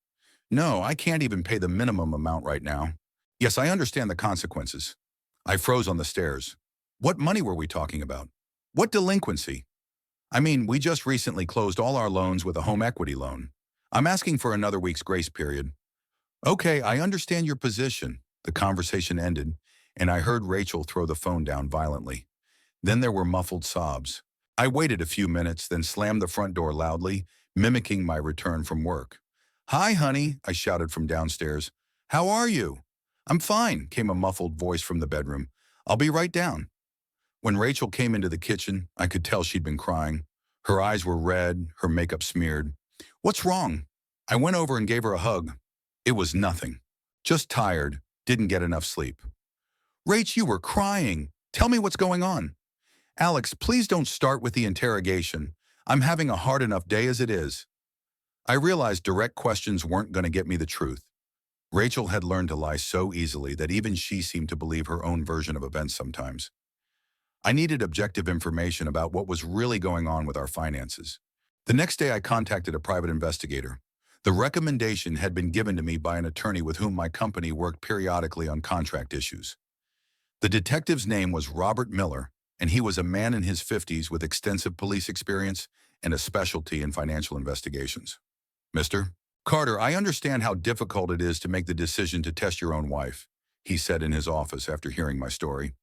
No, I can't even pay the minimum amount right now. Yes, I understand the consequences. I froze on the stairs. What money were we talking about? What delinquency? I mean, we just recently closed all our loans with a home equity loan. I'm asking for another week's grace period. Okay, I understand your position. The conversation ended, and I heard Rachel throw the phone down violently. Then there were muffled sobs. I waited a few minutes, then slammed the front door loudly, mimicking my return from work. Hi, honey, I shouted from downstairs. How are you? I'm fine, came a muffled voice from the bedroom. I'll be right down. When Rachel came into the kitchen, I could tell she'd been crying. Her eyes were red, her makeup smeared. What's wrong? I went over and gave her a hug. It was nothing. Just tired, didn't get enough sleep. Rach, you were crying. Tell me what's going on. Alex, please don't start with the interrogation. I'm having a hard enough day as it is. I realized direct questions weren't going to get me the truth. Rachel had learned to lie so easily that even she seemed to believe her own version of events sometimes. I needed objective information about what was really going on with our finances. The next day I contacted a private investigator. The recommendation had been given to me by an attorney with whom my company worked periodically on contract issues. The detective's name was Robert Miller, and he was a man in his 50s with extensive police experience and a specialty in financial investigations. Mr. Carter, I understand how difficult it is to make the decision to test your own wife, he said in his office after hearing my story.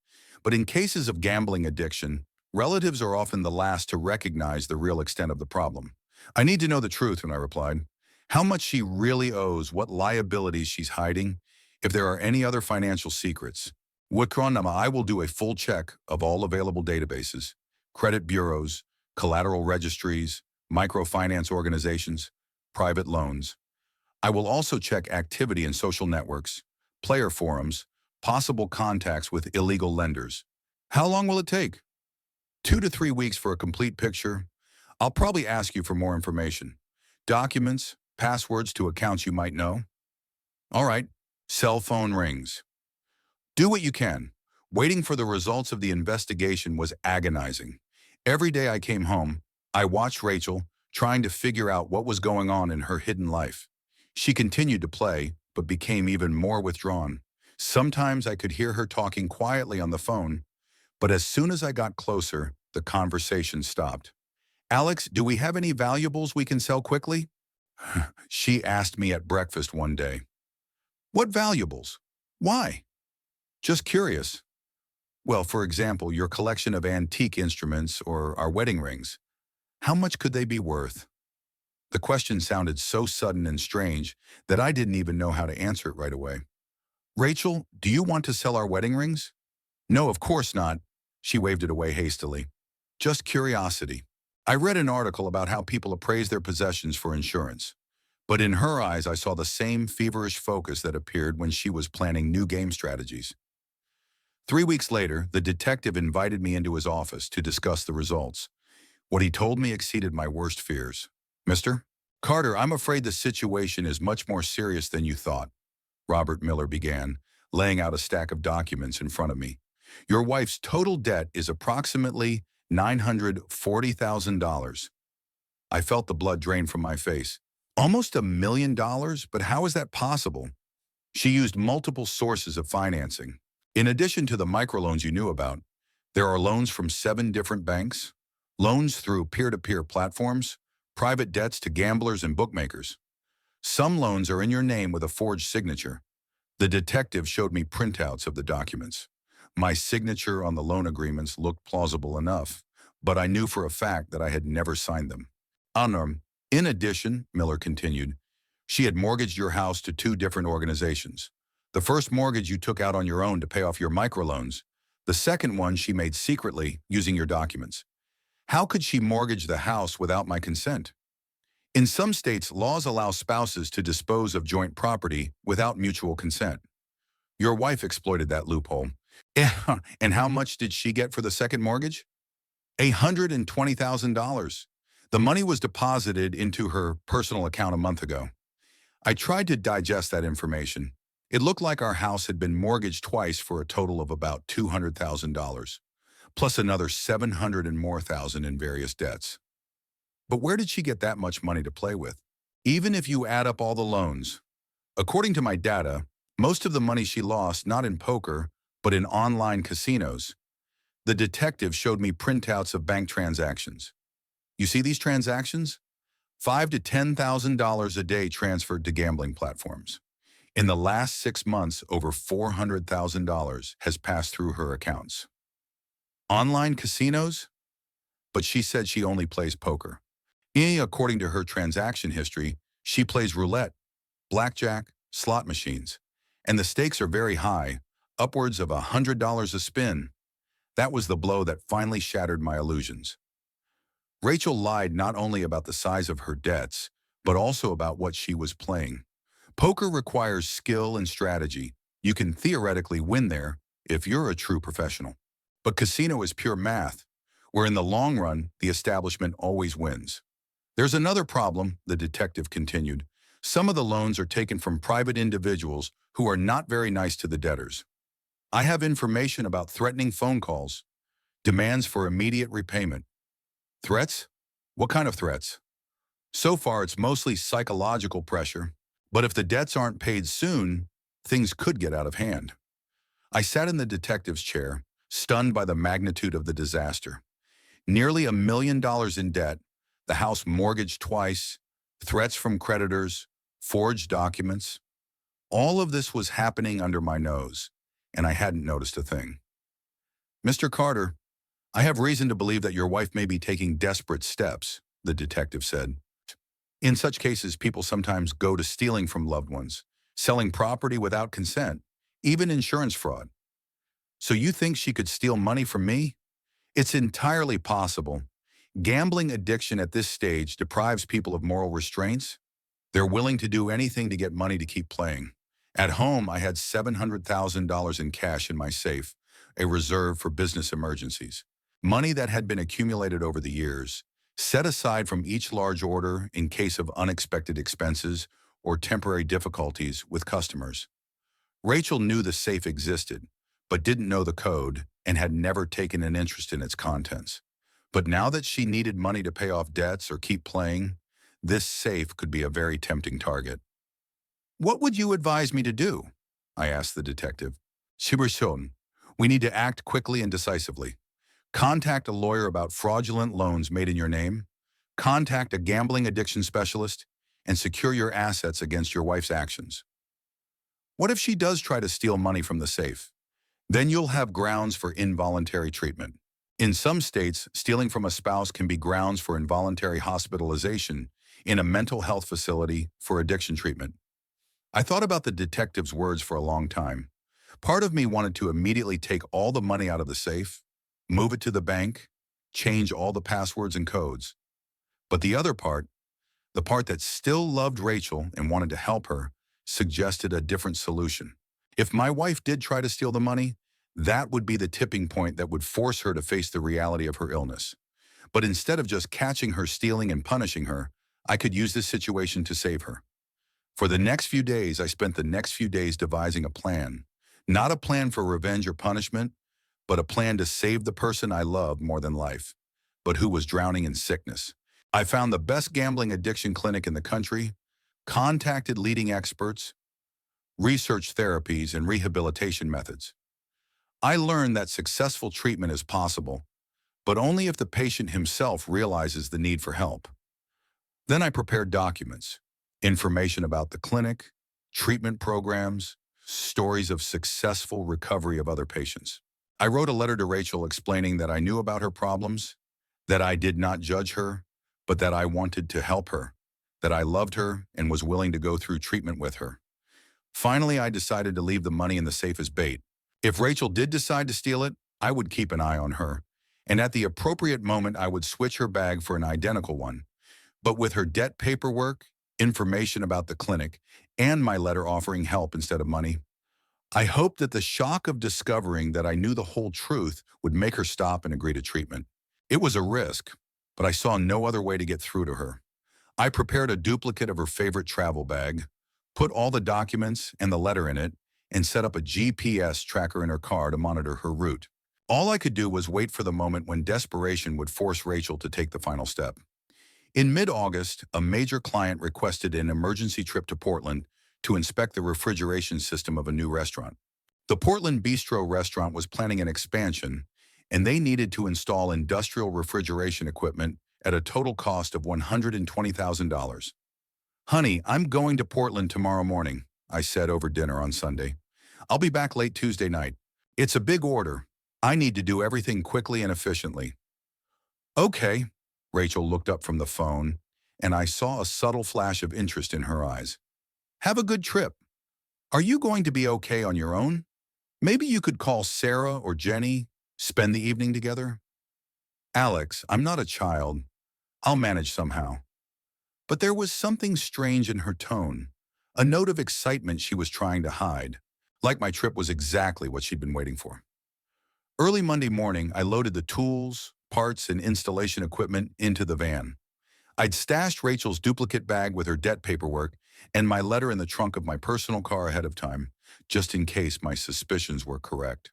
But in cases of gambling addiction, relatives are often the last to recognize the real extent of the problem. I need to know the truth, when I replied. How much she really owes, what liabilities she's hiding, if there are any other financial secrets. I will do a full check of all available databases, credit bureaus, collateral registries, microfinance organizations, private loans. I will also check activity in social networks, player forums, possible contacts with illegal lenders. How long will it take? 2 to 3 weeks for a complete picture. I'll probably ask you for more information. Documents, passwords to accounts you might know. All right, cell phone rings. Do what you can. Waiting for the results of the investigation was agonizing. Every day I came home, I watched Rachel, trying to figure out what was going on in her hidden life. She continued to play, but became even more withdrawn. Sometimes I could hear her talking quietly on the phone, but as soon as I got closer, the conversation stopped. Alex, do we have any valuables we can sell quickly? She asked me at breakfast one day. What valuables? Why? Just curious. Well, for example, your collection of antique instruments or our wedding rings. How much could they be worth? The question sounded so sudden and strange that I didn't even know how to answer it right away. Rachel, do you want to sell our wedding rings? No, of course not. She waved it away hastily. Just curiosity. I read an article about how people appraise their possessions for insurance. But in her eyes, I saw the same feverish focus that appeared when she was planning new game strategies. 3 weeks later, the detective invited me into his office to discuss the results. What he told me exceeded my worst fears. Mr. Carter, I'm afraid the situation is much more serious than you thought, Robert Miller began, laying out a stack of documents in front of me. Your wife's total debt is approximately $940,000. I felt the blood drain from my face. Almost $1 million? But how is that possible? She used multiple sources of financing. In addition to the microloans you knew about, there are loans from 7 different banks, loans through peer-to-peer platforms, private debts to gamblers and bookmakers. Some loans are in your name with a forged signature. The detective showed me printouts of the documents. My signature on the loan agreements looked plausible enough, but I knew for a fact that I had never signed them. In addition, Miller continued, she had mortgaged your house to 2 different organizations. The first mortgage you took out on your own to pay off your microloans. The second one she made secretly using your documents. How could she mortgage the house without my consent? In some states, laws allow spouses to dispose of joint property without mutual consent. Your wife exploited that loophole. And how much did she get for the second mortgage? $120,000. The money was deposited into her personal account a month ago. I tried to digest that information. It looked like our house had been mortgaged twice for a total of about $200,000, plus another $700,000 and more in various debts. But where did she get that much money to play with? Even if you add up all the loans, according to my data, most of the money she lost not in poker, but in online casinos. The detective showed me printouts of bank transactions. You see these transactions? $5,000 to $10,000 a day transferred to gambling platforms. In the last 6 months, over $400,000 has passed through her accounts. Online casinos? But she said she only plays poker. According to her transaction history, she plays roulette, blackjack, slot machines. And the stakes are very high, upwards of $100 a spin. That was the blow that finally shattered my illusions. Rachel lied not only about the size of her debts, but also about what she was playing. Poker requires skill and strategy. You can theoretically win there if you're a true professional. But casino is pure math, where in the long run, the establishment always wins. There's another problem, the detective continued. Some of the loans are taken from private individuals who are not very nice to the debtors. I have information about threatening phone calls, demands for immediate repayment. Threats? What kind of threats? So far, it's mostly psychological pressure, but if the debts aren't paid soon, things could get out of hand. I sat in the detective's chair, stunned by the magnitude of the disaster. Nearly $1 million in debt, the house mortgaged twice, threats from creditors, forged documents. All of this was happening under my nose, and I hadn't noticed a thing. Mr. Carter, I have reason to believe that your wife may be taking desperate steps, the detective said. In such cases, people sometimes go to stealing from loved ones, selling property without consent, even insurance fraud. So you think she could steal money from me? It's entirely possible. Gambling addiction at this stage deprives people of moral restraints. They're willing to do anything to get money to keep playing. At home, I had $700,000 in cash in my safe, a reserve for business emergencies. Money that had been accumulated over the years, set aside from each large order in case of unexpected expenses or temporary difficulties with customers. Rachel knew the safe existed, but didn't know the code and had never taken an interest in its contents. But now that she needed money to pay off debts or keep playing, this safe could be a very tempting target. What would you advise me to do? I asked the detective. Shibushon, we need to act quickly and decisively. Contact a lawyer about fraudulent loans made in your name, contact a gambling addiction specialist, and secure your assets against your wife's actions. What if she does try to steal money from the safe? Then you'll have grounds for involuntary treatment. In some states, stealing from a spouse can be grounds for involuntary hospitalization in a mental health facility for addiction treatment. I thought about the detective's words for a long time. Part of me wanted to immediately take all the money out of the safe, move it to the bank, change all the passwords and codes. But the other part, the part that still loved Rachel and wanted to help her, suggested a different solution. If my wife did try to steal the money, that would be the tipping point that would force her to face the reality of her illness. But instead of just catching her stealing and punishing her, I could use this situation to save her. For the next few days, I spent the next few days devising a plan. Not a plan for revenge or punishment, but a plan to save the person I loved more than life, but who was drowning in sickness. I found the best gambling addiction clinic in the country, contacted leading experts, researched therapies and rehabilitation methods. I learned that successful treatment is possible, but only if the patient himself realizes the need for help. Then I prepared documents, information about the clinic, treatment programs, stories of successful recovery of other patients. I wrote a letter to Rachel explaining that I knew about her problems, that I did not judge her, but that I wanted to help her, that I loved her and was willing to go through treatment with her. Finally, I decided to leave the money in the safe as bait. If Rachel did decide to steal it, I would keep an eye on her, and at the appropriate moment, I would switch her bag for an identical one. But with her debt paperwork, information about the clinic, and my letter offering help instead of money, I hoped that the shock of discovering that I knew the whole truth would make her stop and agree to treatment. It was a risk, but I saw no other way to get through to her. I prepared a duplicate of her favorite travel bag, put all the documents and the letter in it, and set up a GPS tracker in her car to monitor her route. All I could do was wait for the moment when desperation would force Rachel to take the final step. In mid-August, a major client requested an emergency trip to Portland to inspect the refrigeration system of a new restaurant. The Portland Bistro restaurant was planning an expansion, and they needed to install industrial refrigeration equipment at a total cost of $120,000. Honey, I'm going to Portland tomorrow morning, I said over dinner on Sunday. I'll be back late Tuesday night. It's a big order. I need to do everything quickly and efficiently. Okay. Rachel looked up from the phone, and I saw a subtle flash of interest in her eyes. Have a good trip. Are you going to be okay on your own? Maybe you could call Sarah or Jenny, spend the evening together? Alex, I'm not a child. I'll manage somehow. But there was something strange in her tone, a note of excitement she was trying to hide, like my trip was exactly what she'd been waiting for. Early Monday morning, I loaded the tools, parts, and installation equipment into the van. I'd stashed Rachel's duplicate bag with her debt paperwork and my letter in the trunk of my personal car ahead of time, just in case my suspicions were correct.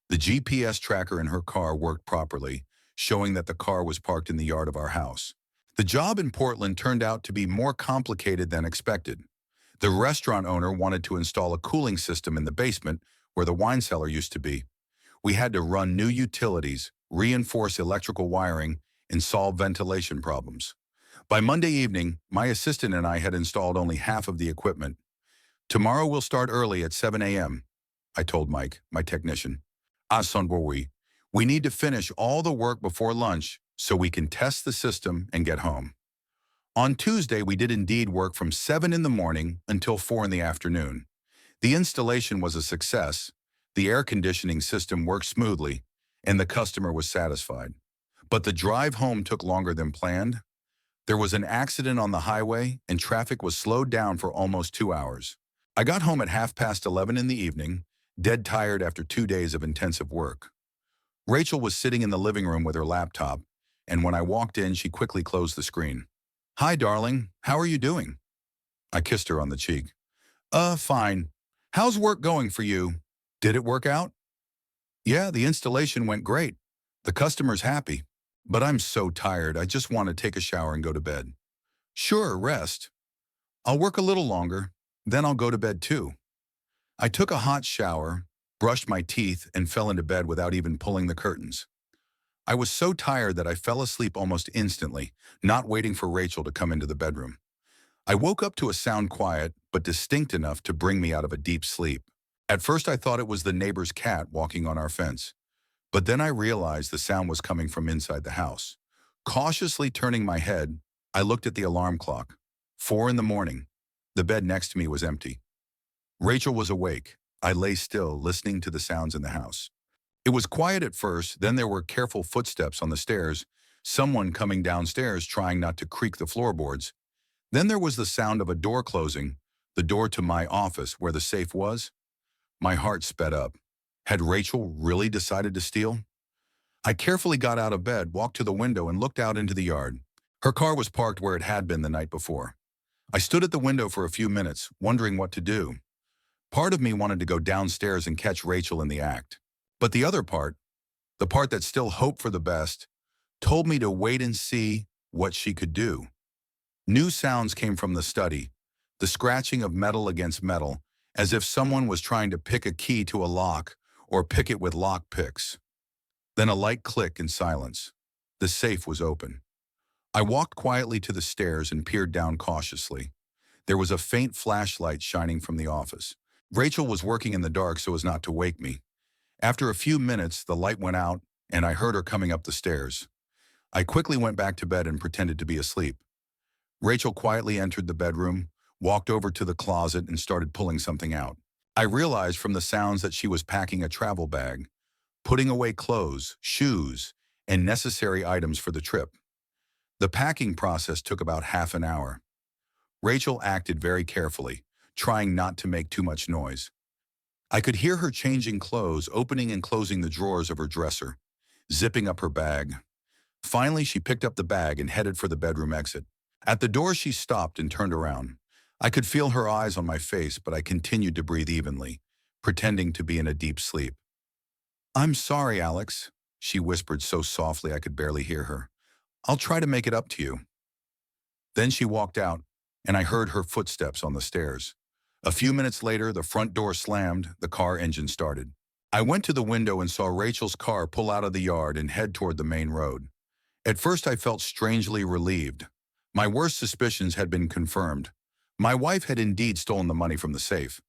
The GPS tracker in her car worked properly, showing that the car was parked in the yard of our house. The job in Portland turned out to be more complicated than expected. The restaurant owner wanted to install a cooling system in the basement where the wine cellar used to be. We had to run new utilities, reinforce electrical wiring, and solve ventilation problems. By Monday evening, my assistant and I had installed only half of the equipment. Tomorrow we'll start early at 7 a.m., I told Mike, my technician. We need to finish all the work before lunch so we can test the system and get home. On Tuesday, we did indeed work from 7 in the morning until 4 in the afternoon. The installation was a success, the air conditioning system worked smoothly, and the customer was satisfied. But the drive home took longer than planned. There was an accident on the highway, and traffic was slowed down for almost 2 hours. I got home at 11:30 in the evening, dead tired after 2 days of intensive work. Rachel was sitting in the living room with her laptop, and when I walked in, she quickly closed the screen. Hi, darling. How are you doing? I kissed her on the cheek. Fine. How's work going for you? Did it work out? Yeah, the installation went great. The customer's happy. But I'm so tired, I just want to take a shower and go to bed. Sure, rest. I'll work a little longer, then I'll go to bed too. I took a hot shower, brushed my teeth, and fell into bed without even pulling the curtains. I was so tired that I fell asleep almost instantly, not waiting for Rachel to come into the bedroom. I woke up to a sound quiet, but distinct enough to bring me out of a deep sleep. At first I thought it was the neighbor's cat walking on our fence, but then I realized the sound was coming from inside the house. Cautiously turning my head, I looked at the alarm clock. 4 in the morning. The bed next to me was empty. Rachel was awake. I lay still, listening to the sounds in the house. It was quiet at first, then there were careful footsteps on the stairs, someone coming downstairs trying not to creak the floorboards. Then there was the sound of a door closing, the door to my office where the safe was. My heart sped up. Had Rachel really decided to steal? I carefully got out of bed, walked to the window, and looked out into the yard. Her car was parked where it had been the night before. I stood at the window for a few minutes, wondering what to do. Part of me wanted to go downstairs and catch Rachel in the act. But the other part, the part that still hoped for the best, told me to wait and see what she could do. New sounds came from the study, the scratching of metal against metal, as if someone was trying to pick a key to a lock or pick it with lock picks. Then a light click and silence. The safe was open. I walked quietly to the stairs and peered down cautiously. There was a faint flashlight shining from the office. Rachel was working in the dark so as not to wake me. After a few minutes, the light went out, and I heard her coming up the stairs. I quickly went back to bed and pretended to be asleep. Rachel quietly entered the bedroom, walked over to the closet, and started pulling something out. I realized from the sounds that she was packing a travel bag, putting away clothes, shoes, and necessary items for the trip. The packing process took about half an hour. Rachel acted very carefully, trying not to make too much noise. I could hear her changing clothes, opening and closing the drawers of her dresser, zipping up her bag. Finally, she picked up the bag and headed for the bedroom exit. At the door, she stopped and turned around. I could feel her eyes on my face, but I continued to breathe evenly, pretending to be in a deep sleep. I'm sorry, Alex, she whispered so softly I could barely hear her. I'll try to make it up to you. Then she walked out, and I heard her footsteps on the stairs. A few minutes later, the front door slammed, the car engine started. I went to the window and saw Rachel's car pull out of the yard and head toward the main road. At first, I felt strangely relieved. My worst suspicions had been confirmed. My wife had indeed stolen the money from the safe,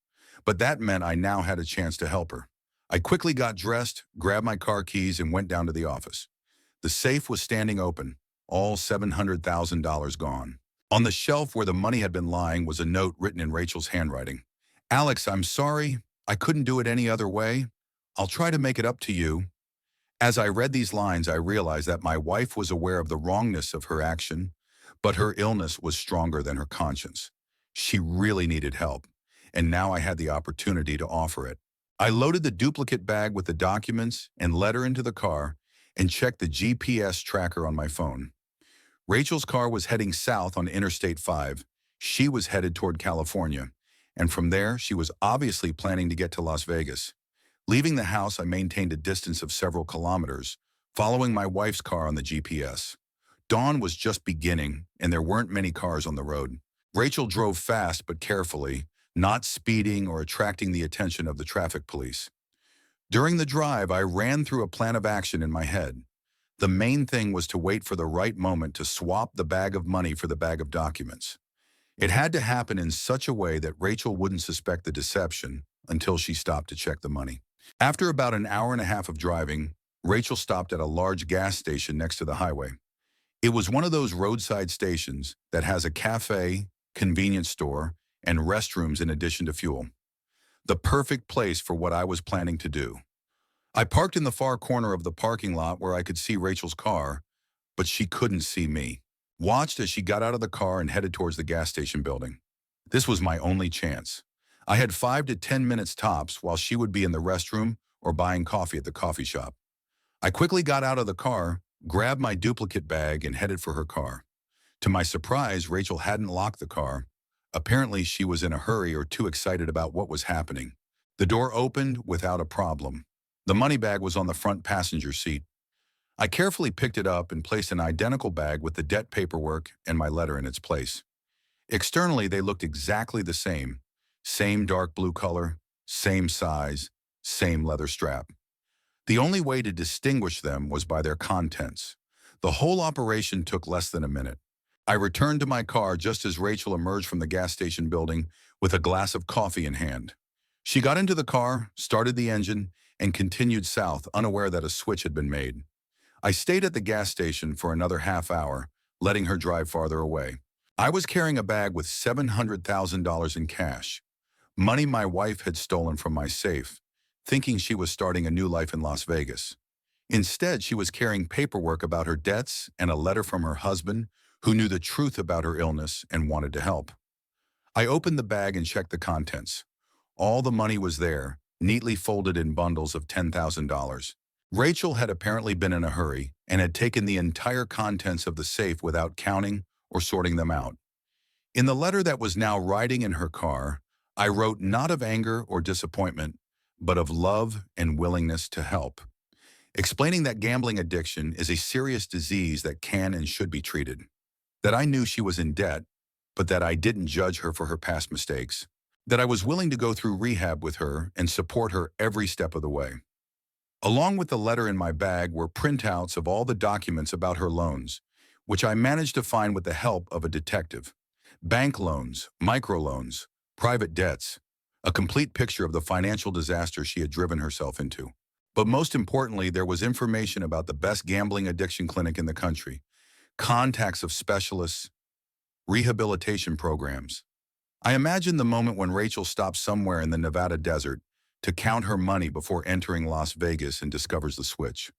but that meant I now had a chance to help her. I quickly got dressed, grabbed my car keys, and went down to the office. The safe was standing open, all $700,000 gone. On the shelf where the money had been lying was a note written in Rachel's handwriting. "Alex, I'm sorry. I couldn't do it any other way. I'll try to make it up to you." As I read these lines, I realized that my wife was aware of the wrongness of her action, but her illness was stronger than her conscience. She really needed help, and now I had the opportunity to offer it. I loaded the duplicate bag with the documents and letter into the car and checked the GPS tracker on my phone. Rachel's car was heading south on Interstate 5. She was headed toward California, and from there, she was obviously planning to get to Las Vegas. Leaving the house, I maintained a distance of several kilometers, following my wife's car on the GPS. Dawn was just beginning, and there weren't many cars on the road. Rachel drove fast but carefully, not speeding or attracting the attention of the traffic police. During the drive, I ran through a plan of action in my head. The main thing was to wait for the right moment to swap the bag of money for the bag of documents. It had to happen in such a way that Rachel wouldn't suspect the deception until she stopped to check the money. After about an hour and a half of driving, Rachel stopped at a large gas station next to the highway. It was one of those roadside stations that has a cafe, convenience store, and restrooms in addition to fuel. The perfect place for what I was planning to do. I parked in the far corner of the parking lot where I could see Rachel's car, but she couldn't see me. Watched as she got out of the car and headed towards the gas station building. This was my only chance. I had 5 to 10 minutes tops while she would be in the restroom or buying coffee at the coffee shop. I quickly got out of the car, grabbed my duplicate bag, and headed for her car. To my surprise, Rachel hadn't locked the car. Apparently, she was in a hurry or too excited about what was happening. The door opened without a problem. The money bag was on the front passenger seat. I carefully picked it up and placed an identical bag with the debt paperwork and my letter in its place. Externally, they looked exactly the same. Same dark blue color, same size, same leather strap. The only way to distinguish them was by their contents. The whole operation took less than a minute. I returned to my car just as Rachel emerged from the gas station building with a glass of coffee in hand. She got into the car, started the engine, and continued south, unaware that a switch had been made. I stayed at the gas station for another half hour, letting her drive farther away. I was carrying a bag with $700,000 in cash, money my wife had stolen from my safe, thinking she was starting a new life in Las Vegas. Instead, she was carrying paperwork about her debts and a letter from her husband, who knew the truth about her illness and wanted to help. I opened the bag and checked the contents. All the money was there, neatly folded in bundles of $10,000. Rachel had apparently been in a hurry and had taken the entire contents of the safe without counting or sorting them out. In the letter that was now riding in her car, I wrote not of anger or disappointment, but of love and willingness to help, explaining that gambling addiction is a serious disease that can and should be treated, that I knew she was in debt, but that I didn't judge her for her past mistakes, that I was willing to go through rehab with her and support her every step of the way. Along with the letter in my bag were printouts of all the documents about her loans, which I managed to find with the help of a detective. Bank loans, microloans, private debts, a complete picture of the financial disaster she had driven herself into. But most importantly, there was information about the best gambling addiction clinic in the country, contacts of specialists, rehabilitation programs. I imagined the moment when Rachel stopped somewhere in the Nevada desert to count her money before entering Las Vegas and discovers the switch.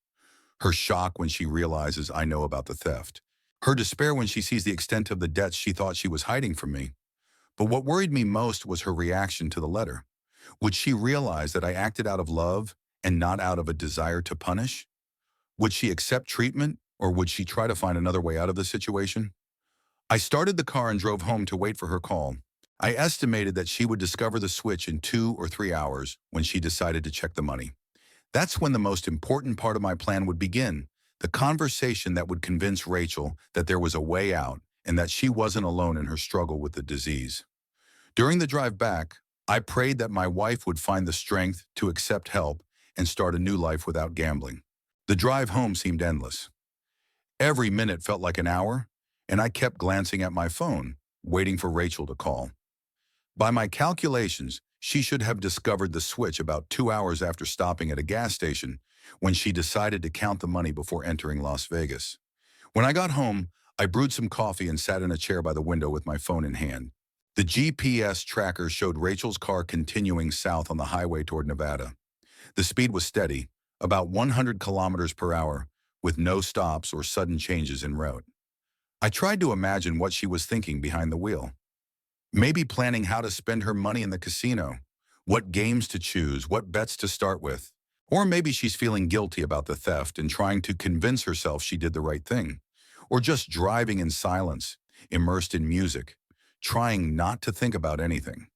Her shock when she realizes I know about the theft. Her despair when she sees the extent of the debts she thought she was hiding from me. But what worried me most was her reaction to the letter. Would she realize that I acted out of love and not out of a desire to punish? Would she accept treatment, or would she try to find another way out of the situation? I started the car and drove home to wait for her call. I estimated that she would discover the switch in 2 or 3 hours when she decided to check the money. That's when the most important part of my plan would begin, the conversation that would convince Rachel that there was a way out and that she wasn't alone in her struggle with the disease. During the drive back, I prayed that my wife would find the strength to accept help and start a new life without gambling. The drive home seemed endless. Every minute felt like an hour, and I kept glancing at my phone, waiting for Rachel to call. By my calculations, she should have discovered the switch about 2 hours after stopping at a gas station when she decided to count the money before entering Las Vegas. When I got home, I brewed some coffee and sat in a chair by the window with my phone in hand. The GPS tracker showed Rachel's car continuing south on the highway toward Nevada. The speed was steady, about 100 kilometers per hour, with no stops or sudden changes in route. I tried to imagine what she was thinking behind the wheel. Maybe planning how to spend her money in the casino, what games to choose, what bets to start with. Or maybe she's feeling guilty about the theft and trying to convince herself she did the right thing. Or just driving in silence, immersed in music, trying not to think about anything.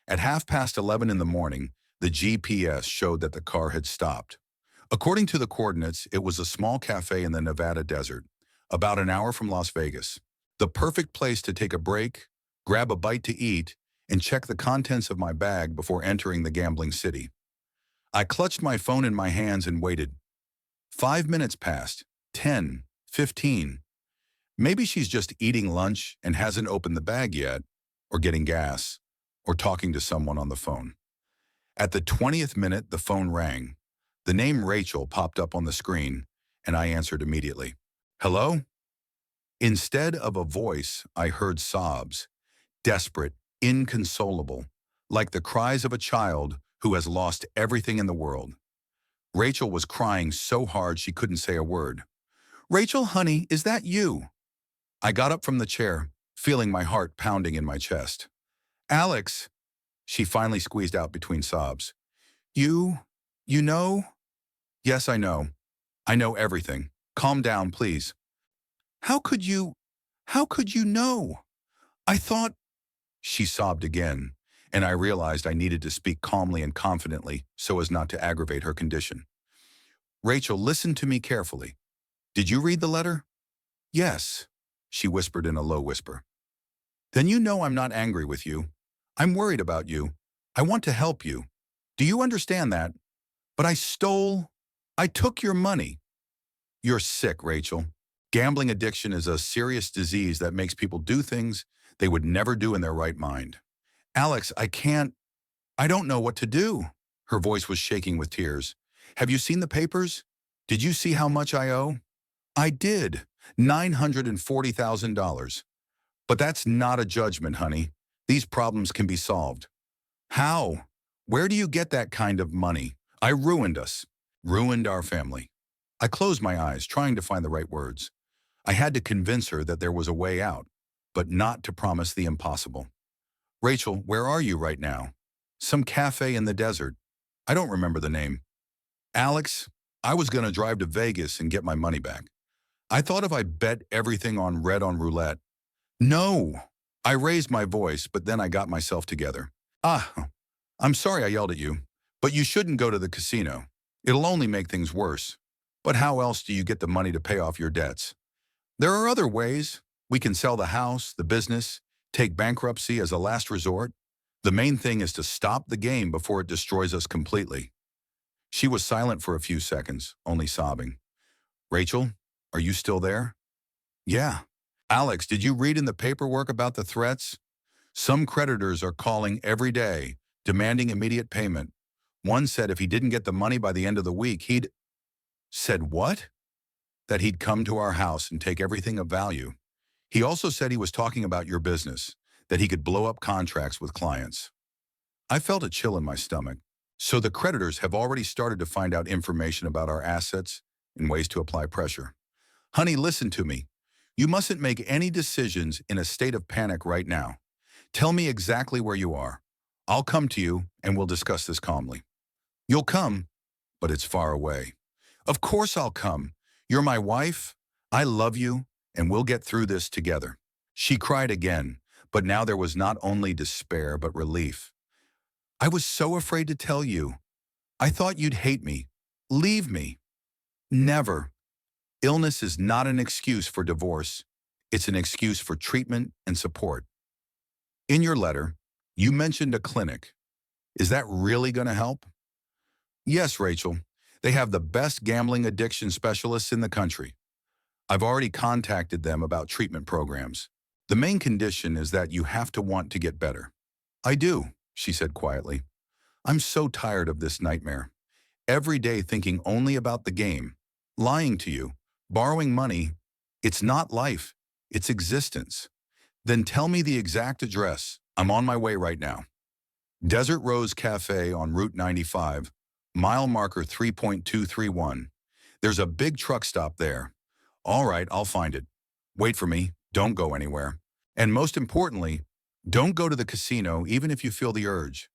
At 11:30 in the morning, the GPS showed that the car had stopped. According to the coordinates, it was a small cafe in the Nevada desert, about an hour from Las Vegas. The perfect place to take a break, grab a bite to eat, and check the contents of my bag before entering the gambling city. I clutched my phone in my hands and waited. 5 minutes passed, 10, 15. Maybe she's just eating lunch and hasn't opened the bag yet, or getting gas, or talking to someone on the phone. At the 20th minute, the phone rang. The name Rachel popped up on the screen, and I answered immediately. Hello? Instead of a voice, I heard sobs, desperate, inconsolable, like the cries of a child who has lost everything in the world. Rachel was crying so hard she couldn't say a word. Rachel, honey, is that you? I got up from the chair, feeling my heart pounding in my chest. Alex, she finally squeezed out between sobs. You know? Yes, I know. I know everything. Calm down, please. How could you know? I thought, she sobbed again, and I realized I needed to speak calmly and confidently so as not to aggravate her condition. Rachel, listen to me carefully. Did you read the letter? Yes, she whispered in a low whisper. Then you know I'm not angry with you. I'm worried about you. I want to help you. Do you understand that? But I took your money. You're sick, Rachel. Gambling addiction is a serious disease that makes people do things they would never do in their right mind. Alex, I don't know what to do. Her voice was shaking with tears. Have you seen the papers? Did you see how much I owe? I did, $940,000. But that's not a judgment, honey. These problems can be solved. How? Where do you get that kind of money? I ruined us, ruined our family. I closed my eyes, trying to find the right words. I had to convince her that there was a way out, but not to promise the impossible. Rachel, where are you right now? Some cafe in the desert. I don't remember the name. Alex, I was going to drive to Vegas and get my money back. I thought if I bet everything on red on roulette. No! I raised my voice, but then I got myself together. I'm sorry I yelled at you, but you shouldn't go to the casino. It'll only make things worse. But how else do you get the money to pay off your debts? There are other ways. We can sell the house, the business, take bankruptcy as a last resort. The main thing is to stop the game before it destroys us completely. She was silent for a few seconds, only sobbing. Rachel, are you still there? Yeah. Alex, did you read in the paperwork about the threats? Some creditors are calling every day, demanding immediate payment. One said if he didn't get the money by the end of the week, he'd... Said what? That he'd come to our house and take everything of value. He also said he was talking about your business, that he could blow up contracts with clients. I felt a chill in my stomach. So the creditors have already started to find out information about our assets and ways to apply pressure. Honey, listen to me. You mustn't make any decisions in a state of panic right now. Tell me exactly where you are. I'll come to you and we'll discuss this calmly. You'll come, but it's far away. Of course I'll come. You're my wife. I love you, and we'll get through this together. She cried again, but now there was not only despair but relief. I was so afraid to tell you. I thought you'd hate me, leave me. Never. Illness is not an excuse for divorce. It's an excuse for treatment and support. In your letter, you mentioned a clinic. Is that really going to help? Yes, Rachel. They have the best gambling addiction specialists in the country. I've already contacted them about treatment programs. The main condition is that you have to want to get better. I do, she said quietly. I'm so tired of this nightmare. Every day thinking only about the game, lying to you, borrowing money. It's not life, it's existence. Then tell me the exact address. I'm on my way right now. Desert Rose Cafe on Route 95, mile marker 3.231. There's a big truck stop there. All right, I'll find it. Wait for me, don't go anywhere. And most importantly, don't go to the casino even if you feel the urge.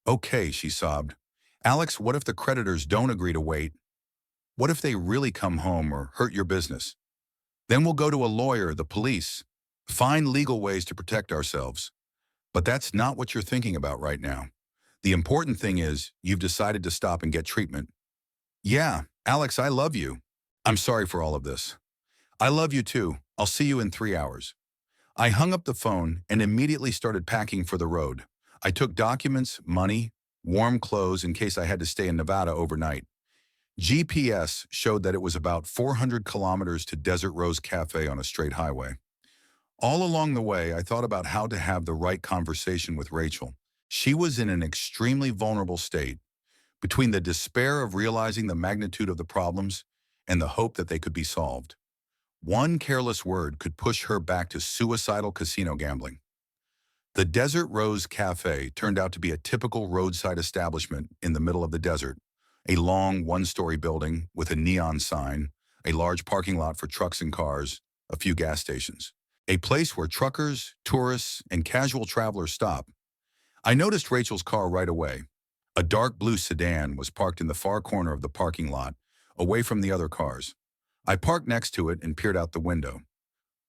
Okay, she sobbed. Alex, what if the creditors don't agree to wait? What if they really come home or hurt your business? Then we'll go to a lawyer, the police, find legal ways to protect ourselves. But that's not what you're thinking about right now. The important thing is you've decided to stop and get treatment. Yeah, Alex, I love you. I'm sorry for all of this. I love you too. I'll see you in 3 hours. I hung up the phone and immediately started packing for the road. I took documents, money, warm clothes in case I had to stay in Nevada overnight. GPS showed that it was about 400 kilometers to Desert Rose Cafe on a straight highway. All along the way, I thought about how to have the right conversation with Rachel. She was in an extremely vulnerable state, between the despair of realizing the magnitude of the problems and the hope that they could be solved. One careless word could push her back to suicidal casino gambling. The Desert Rose Cafe turned out to be a typical roadside establishment in the middle of the desert, a long one-story building with a neon sign, a large parking lot for trucks and cars, a few gas stations. A place where truckers, tourists, and casual travelers stop. I noticed Rachel's car right away. A dark blue sedan was parked in the far corner of the parking lot, away from the other cars. I parked next to it and peered out the window.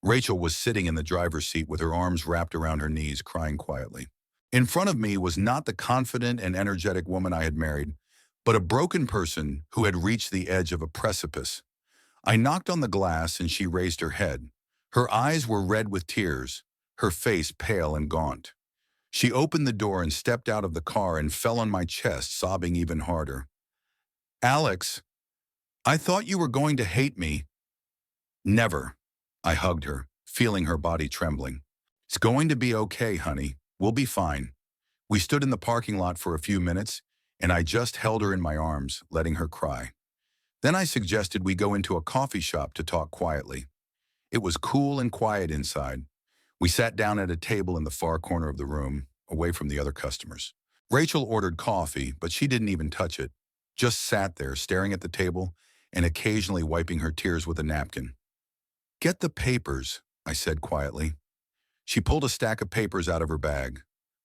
Rachel was sitting in the driver's seat with her arms wrapped around her knees, crying quietly. In front of me was not the confident and energetic woman I had married, but a broken person who had reached the edge of a precipice. I knocked on the glass and she raised her head. Her eyes were red with tears, her face pale and gaunt. She opened the door and stepped out of the car and fell on my chest, sobbing even harder. Alex, I thought you were going to hate me. Never. I hugged her, feeling her body trembling. It's going to be okay, honey. We'll be fine. We stood in the parking lot for a few minutes, and I just held her in my arms, letting her cry. Then I suggested we go into a coffee shop to talk quietly. It was cool and quiet inside. We sat down at a table in the far corner of the room, away from the other customers. Rachel ordered coffee, but she didn't even touch it, just sat there staring at the table and occasionally wiping her tears with a napkin. Get the papers, I said quietly. She pulled a stack of papers out of her bag,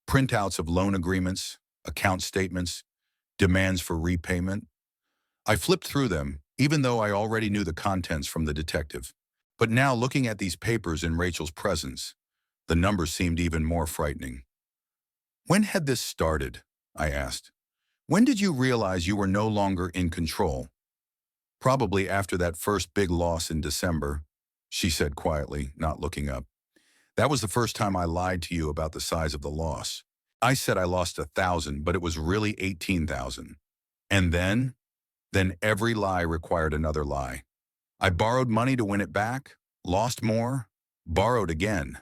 printouts of loan agreements, account statements, demands for repayment. I flipped through them, even though I already knew the contents from the detective. But now, looking at these papers in Rachel's presence, the numbers seemed even more frightening. When had this started? I asked. When did you realize you were no longer in control? Probably after that first big loss in December, she said quietly, not looking up. That was the first time I lied to you about the size of the loss. I said I lost 1,000, but it was really 18,000. And then every lie required another lie. I borrowed money to win it back, lost more, borrowed again.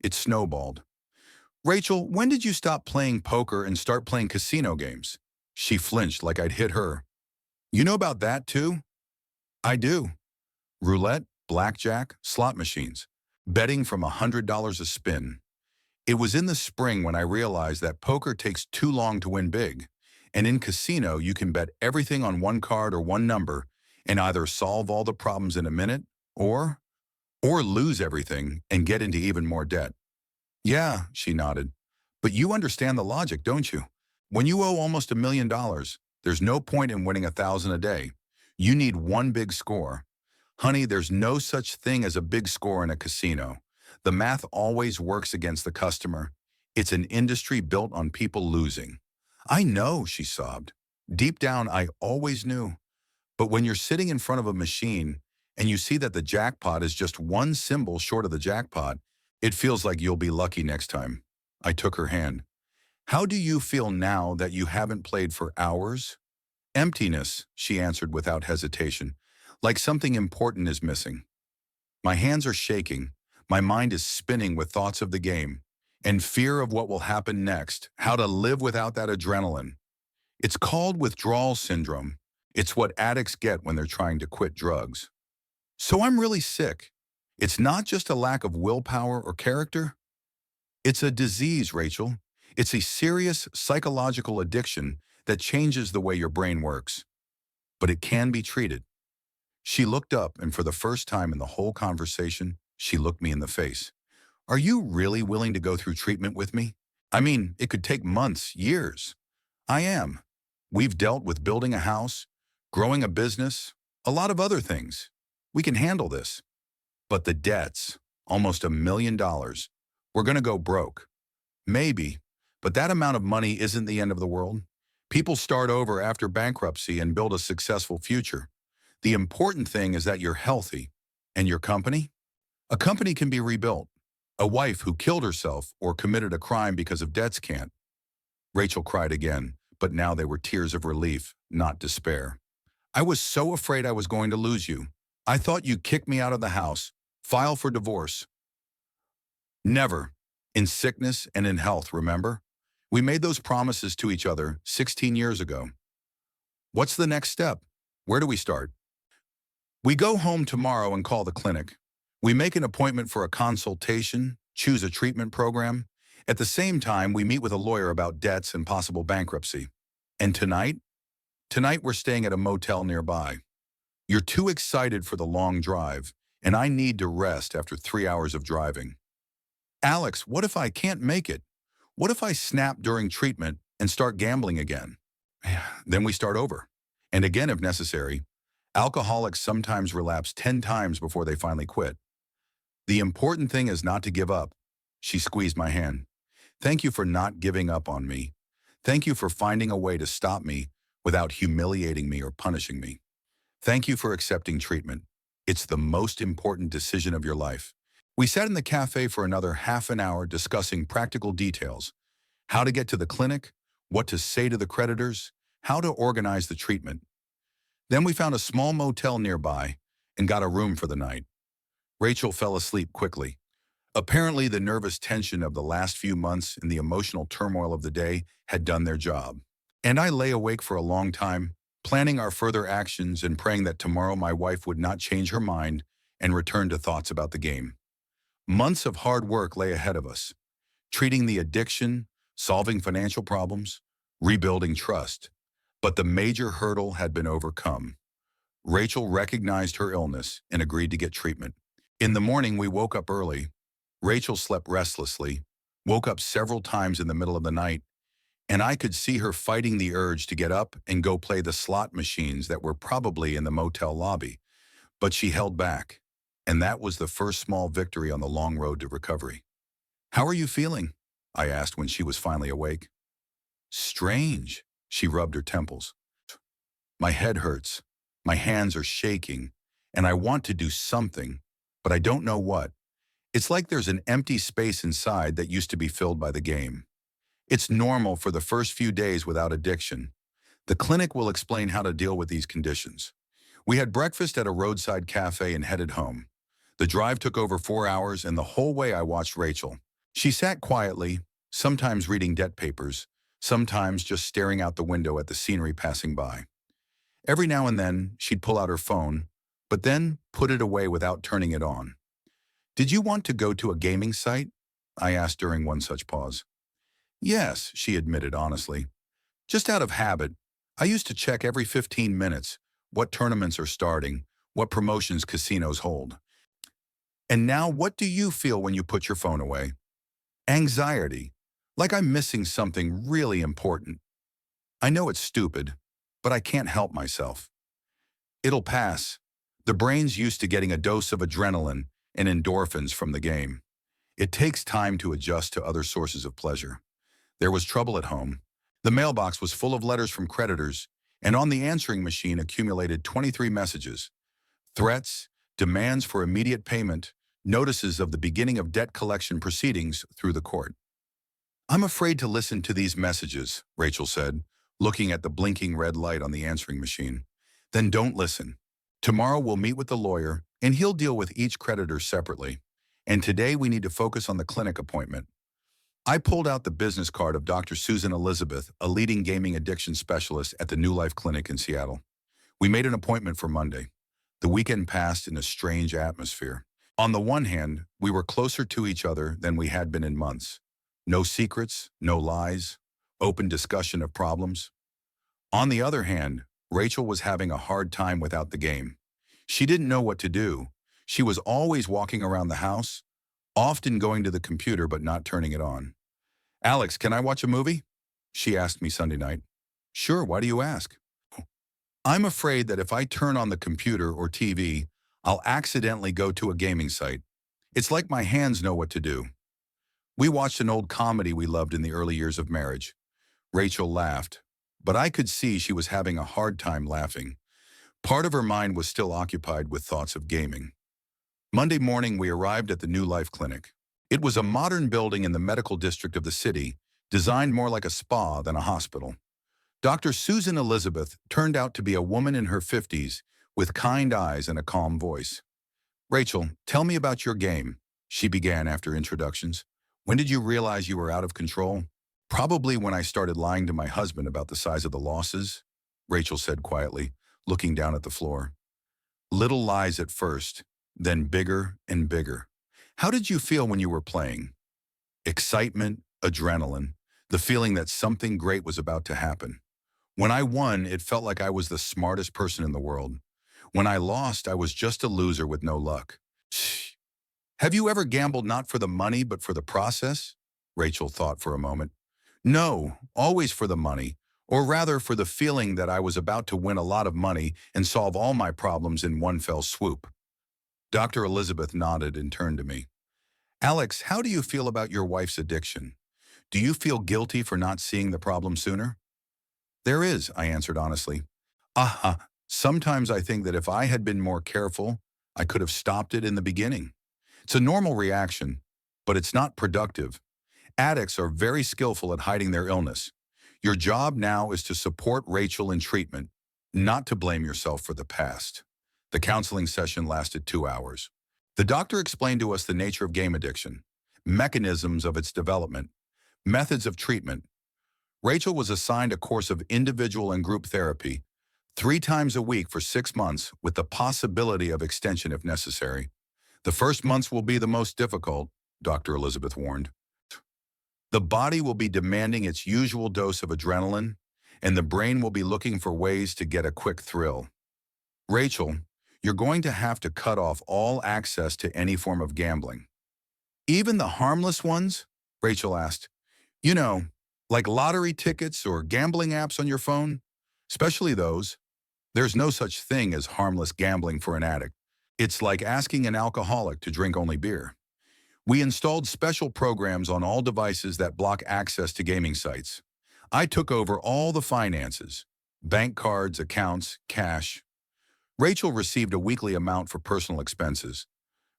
It snowballed. Rachel, when did you stop playing poker and start playing casino games? She flinched like I'd hit her. You know about that too? I do. Roulette, blackjack, slot machines, betting from $100 a spin. It was in the spring when I realized that poker takes too long to win big, and in casino you can bet everything on one card or one number and either solve all the problems in a minute or lose everything and get into even more debt. Yeah, she nodded. But you understand the logic, don't you? When you owe almost $1 million, there's no point in winning 1,000 a day. You need one big score. Honey, there's no such thing as a big score in a casino. The math always works against the customer. It's an industry built on people losing. I know, she sobbed. Deep down, I always knew. But when you're sitting in front of a machine and you see that the jackpot is just one symbol short of the jackpot, it feels like you'll be lucky next time. I took her hand. How do you feel now that you haven't played for hours? Emptiness, she answered without hesitation, like something important is missing. My hands are shaking, my mind is spinning with thoughts of the game, and fear of what will happen next, how to live without that adrenaline. It's called withdrawal syndrome. It's what addicts get when they're trying to quit drugs. So I'm really sick. It's not just a lack of willpower or character. It's a disease, Rachel. It's a serious psychological addiction that changes the way your brain works. But it can be treated. She looked up, and for the first time in the whole conversation, she looked me in the face. Are you really willing to go through treatment with me? I mean, it could take months, years. I am. We've dealt with building a house, growing a business, a lot of other things. We can handle this. But the debts, almost $1 million, we're going to go broke. Maybe, but that amount of money isn't the end of the world. People start over after bankruptcy and build a successful future. The important thing is that you're healthy. And your company? A company can be rebuilt. A wife who killed herself or committed a crime because of debts can't. Rachel cried again, but now they were tears of relief, not despair. I was so afraid I was going to lose you. I thought you'd kick me out of the house, file for divorce. Never. In sickness and in health, remember? We made those promises to each other 16 years ago. What's the next step? Where do we start? We go home tomorrow and call the clinic. We make an appointment for a consultation, choose a treatment program. At the same time, we meet with a lawyer about debts and possible bankruptcy. And tonight? Tonight we're staying at a motel nearby. You're too excited for the long drive, and I need to rest after 3 hours of driving. Alex, what if I can't make it? What if I snap during treatment and start gambling again? Then we start over. And again if necessary. Alcoholics sometimes relapse 10 times before they finally quit. The important thing is not to give up. She squeezed my hand. Thank you for not giving up on me. Thank you for finding a way to stop me without humiliating me or punishing me. Thank you for accepting treatment. It's the most important decision of your life. We sat in the cafe for another half an hour discussing practical details. How to get to the clinic, what to say to the creditors, how to organize the treatment. Then we found a small motel nearby and got a room for the night. Rachel fell asleep quickly. Apparently, the nervous tension of the last few months and the emotional turmoil of the day had done their job. And I lay awake for a long time, planning our further actions and praying that tomorrow my wife would not change her mind and return to thoughts about the game. Months of hard work lay ahead of us, treating the addiction, solving financial problems, rebuilding trust. But the major hurdle had been overcome. Rachel recognized her illness and agreed to get treatment. In the morning, we woke up early. Rachel slept restlessly, woke up several times in the middle of the night, and I could see her fighting the urge to get up and go play the slot machines that were probably in the motel lobby. But she held back, and that was the first small victory on the long road to recovery. How are you feeling? I asked when she was finally awake. Strange, she rubbed her temples. My head hurts, my hands are shaking, and I want to do something, but I don't know what. It's like there's an empty space inside that used to be filled by the game. It's normal for the first few days without addiction. The clinic will explain how to deal with these conditions. We had breakfast at a roadside cafe and headed home. The drive took over 4 hours, and the whole way I watched Rachel. She sat quietly, sometimes reading debt papers, sometimes just staring out the window at the scenery passing by. Every now and then, she'd pull out her phone, but then put it away without turning it on. Did you want to go to a gaming site? I asked during one such pause. Yes, she admitted honestly. Just out of habit. I used to check every 15 minutes what tournaments are starting, what promotions casinos hold. And now what do you feel when you put your phone away? Anxiety, like I'm missing something really important. I know it's stupid, but I can't help myself. It'll pass. The brain's used to getting a dose of adrenaline and endorphins from the game. It takes time to adjust to other sources of pleasure. There was trouble at home. The mailbox was full of letters from creditors, and on the answering machine accumulated 23 messages. Threats, demands for immediate payment, notices of the beginning of debt collection proceedings through the court. I'm afraid to listen to these messages, Rachel said, looking at the blinking red light on the answering machine. Then don't listen. Tomorrow we'll meet with the lawyer, and he'll deal with each creditor separately. And today we need to focus on the clinic appointment. I pulled out the business card of Dr. Susan Elizabeth, a leading gaming addiction specialist at the New Life Clinic in Seattle. We made an appointment for Monday. The weekend passed in a strange atmosphere. On the one hand, we were closer to each other than we had been in months. No secrets, no lies, open discussion of problems. On the other hand, Rachel was having a hard time without the game. She didn't know what to do. She was always walking around the house, often going to the computer but not turning it on. "Alex, can I watch a movie?" she asked me Sunday night. "Sure, why do you ask?" "I'm afraid that if I turn on the computer or TV, I'll accidentally go to a gaming site. It's like my hands know what to do." We watched an old comedy we loved in the early years of marriage. Rachel laughed, but I could see she was having a hard time laughing. Part of her mind was still occupied with thoughts of gaming. Monday morning, we arrived at the New Life Clinic. It was a modern building in the medical district of the city, designed more like a spa than a hospital. Dr. Susan Elizabeth turned out to be a woman in her 50s with kind eyes and a calm voice. "Rachel, tell me about your game," she began after introductions. "When did you realize you were out of control?" "Probably when I started lying to my husband about the size of the losses," Rachel said quietly, looking down at the floor. "Little lies at first, then bigger and bigger." "How did you feel when you were playing?" "Excitement, adrenaline, the feeling that something great was about to happen. When I won, it felt like I was the smartest person in the world. When I lost, I was just a loser with no luck." "Shh. Have you ever gambled not for the money but for the process?" Rachel thought for a moment. "No, always for the money, or rather for the feeling that I was about to win a lot of money and solve all my problems in one fell swoop." Dr. Elizabeth nodded and turned to me. "Alex, how do you feel about your wife's addiction? Do you feel guilty for not seeing the problem sooner?" "There is," I answered honestly. Sometimes I think that if I had been more careful, I could have stopped it in the beginning. It's a normal reaction, but it's not productive. Addicts are very skillful at hiding their illness. Your job now is to support Rachel in treatment, not to blame yourself for the past." The counseling session lasted 2 hours. The doctor explained to us the nature of game addiction, mechanisms of its development, methods of treatment. Rachel was assigned a course of individual and group therapy, 3 times a week for 6 months, with the possibility of extension if necessary. "The first months will be the most difficult," Dr. Elizabeth warned. "The body will be demanding its usual dose of adrenaline, and the brain will be looking for ways to get a quick thrill. Rachel, you're going to have to cut off all access to any form of gambling." "Even the harmless ones?" Rachel asked. "You know, like lottery tickets or gambling apps on your phone? Especially those. There's no such thing as harmless gambling for an addict. It's like asking an alcoholic to drink only beer." We installed special programs on all devices that block access to gaming sites. I took over all the finances, bank cards, accounts, cash. Rachel received a weekly amount for personal expenses,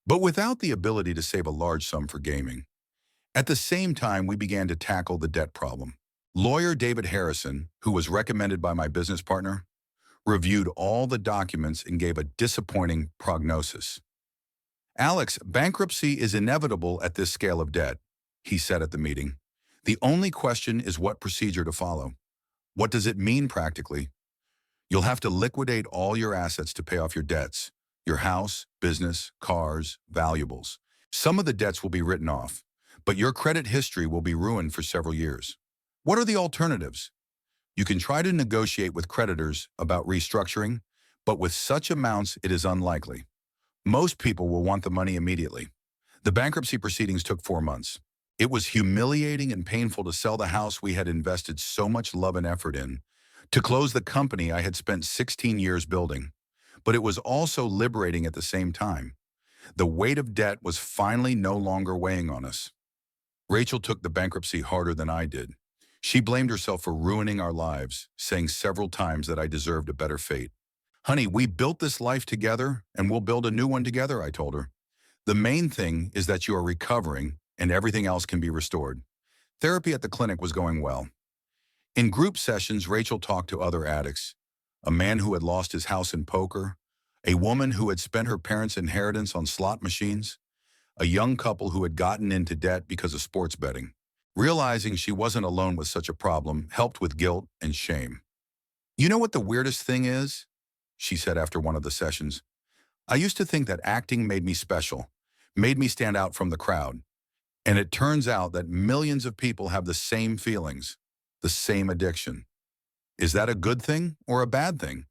but without the ability to save a large sum for gaming. At the same time, we began to tackle the debt problem. Lawyer David Harrison, who was recommended by my business partner, reviewed all the documents and gave a disappointing prognosis. "Alex, bankruptcy is inevitable at this scale of debt," he said at the meeting. "The only question is what procedure to follow. What does it mean practically? You'll have to liquidate all your assets to pay off your debts, your house, business, cars, valuables. Some of the debts will be written off, but your credit history will be ruined for several years. What are the alternatives? You can try to negotiate with creditors about restructuring, but with such amounts, it is unlikely. Most people will want the money immediately." The bankruptcy proceedings took 4 months. It was humiliating and painful to sell the house we had invested so much love and effort in, to close the company I had spent 16 years building. But it was also liberating at the same time. The weight of debt was finally no longer weighing on us. Rachel took the bankruptcy harder than I did. She blamed herself for ruining our lives, saying several times that I deserved a better fate. Honey, we built this life together and we'll build a new one together, I told her. The main thing is that you are recovering and everything else can be restored. Therapy at the clinic was going well. In group sessions, Rachel talked to other addicts, a man who had lost his house in poker, a woman who had spent her parents' inheritance on slot machines, a young couple who had gotten into debt because of sports betting. Realizing she wasn't alone with such a problem helped with guilt and shame. You know what the weirdest thing is? She said after one of the sessions. I used to think that acting made me special, made me stand out from the crowd. And it turns out that millions of people have the same feelings, the same addiction. Is that a good thing or a bad thing?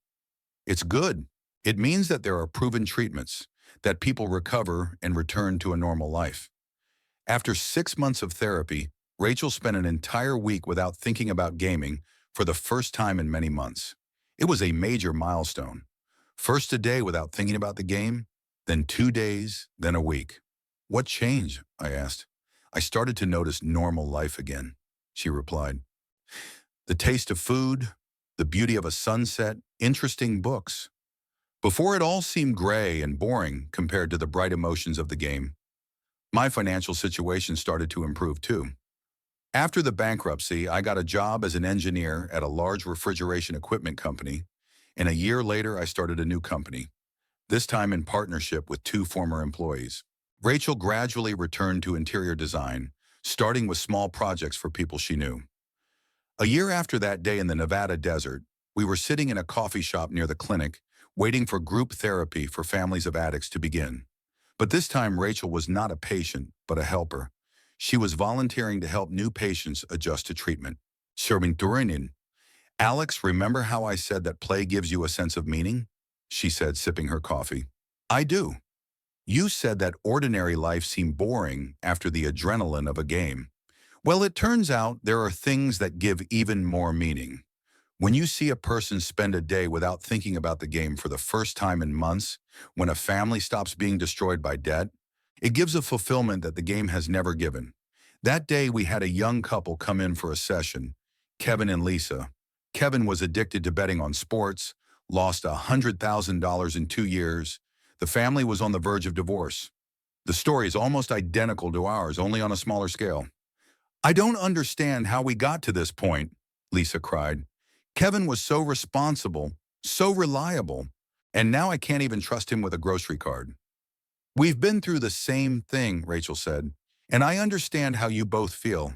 It's good. It means that there are proven treatments, that people recover and return to a normal life. After 6 months of therapy, Rachel spent an entire week without thinking about gaming for the first time in many months. It was a major milestone. First a day without thinking about the game, then 2 days, then a week. What changed? I asked. I started to notice normal life again, she replied. The taste of food, the beauty of a sunset, interesting books. Before it all seemed gray and boring compared to the bright emotions of the game. My financial situation started to improve too. After the bankruptcy, I got a job as an engineer at a large refrigeration equipment company, and a year later I started a new company, this time in partnership with 2 former employees. Rachel gradually returned to interior design, starting with small projects for people she knew. A year after that day in the Nevada desert, we were sitting in a coffee shop near the clinic, waiting for group therapy for families of addicts to begin. But this time Rachel was not a patient, but a helper. She was volunteering to help new patients adjust to treatment. Serving Durinin. Alex, remember how I said that play gives you a sense of meaning? She said, sipping her coffee. I do. You said that ordinary life seemed boring after the adrenaline of a game. Well, it turns out there are things that give even more meaning. When you see a person spend a day without thinking about the game for the first time in months, when a family stops being destroyed by debt, it gives a fulfillment that the game has never given. That day, we had a young couple come in for a session, Kevin and Lisa. Kevin was addicted to betting on sports, lost $100,000 in 2 years. The family was on the verge of divorce. The story is almost identical to ours, only on a smaller scale. I don't understand how we got to this point, Lisa cried. Kevin was so responsible, so reliable, and now I can't even trust him with a grocery card. We've been through the same thing, Rachel said, and I understand how you both feel.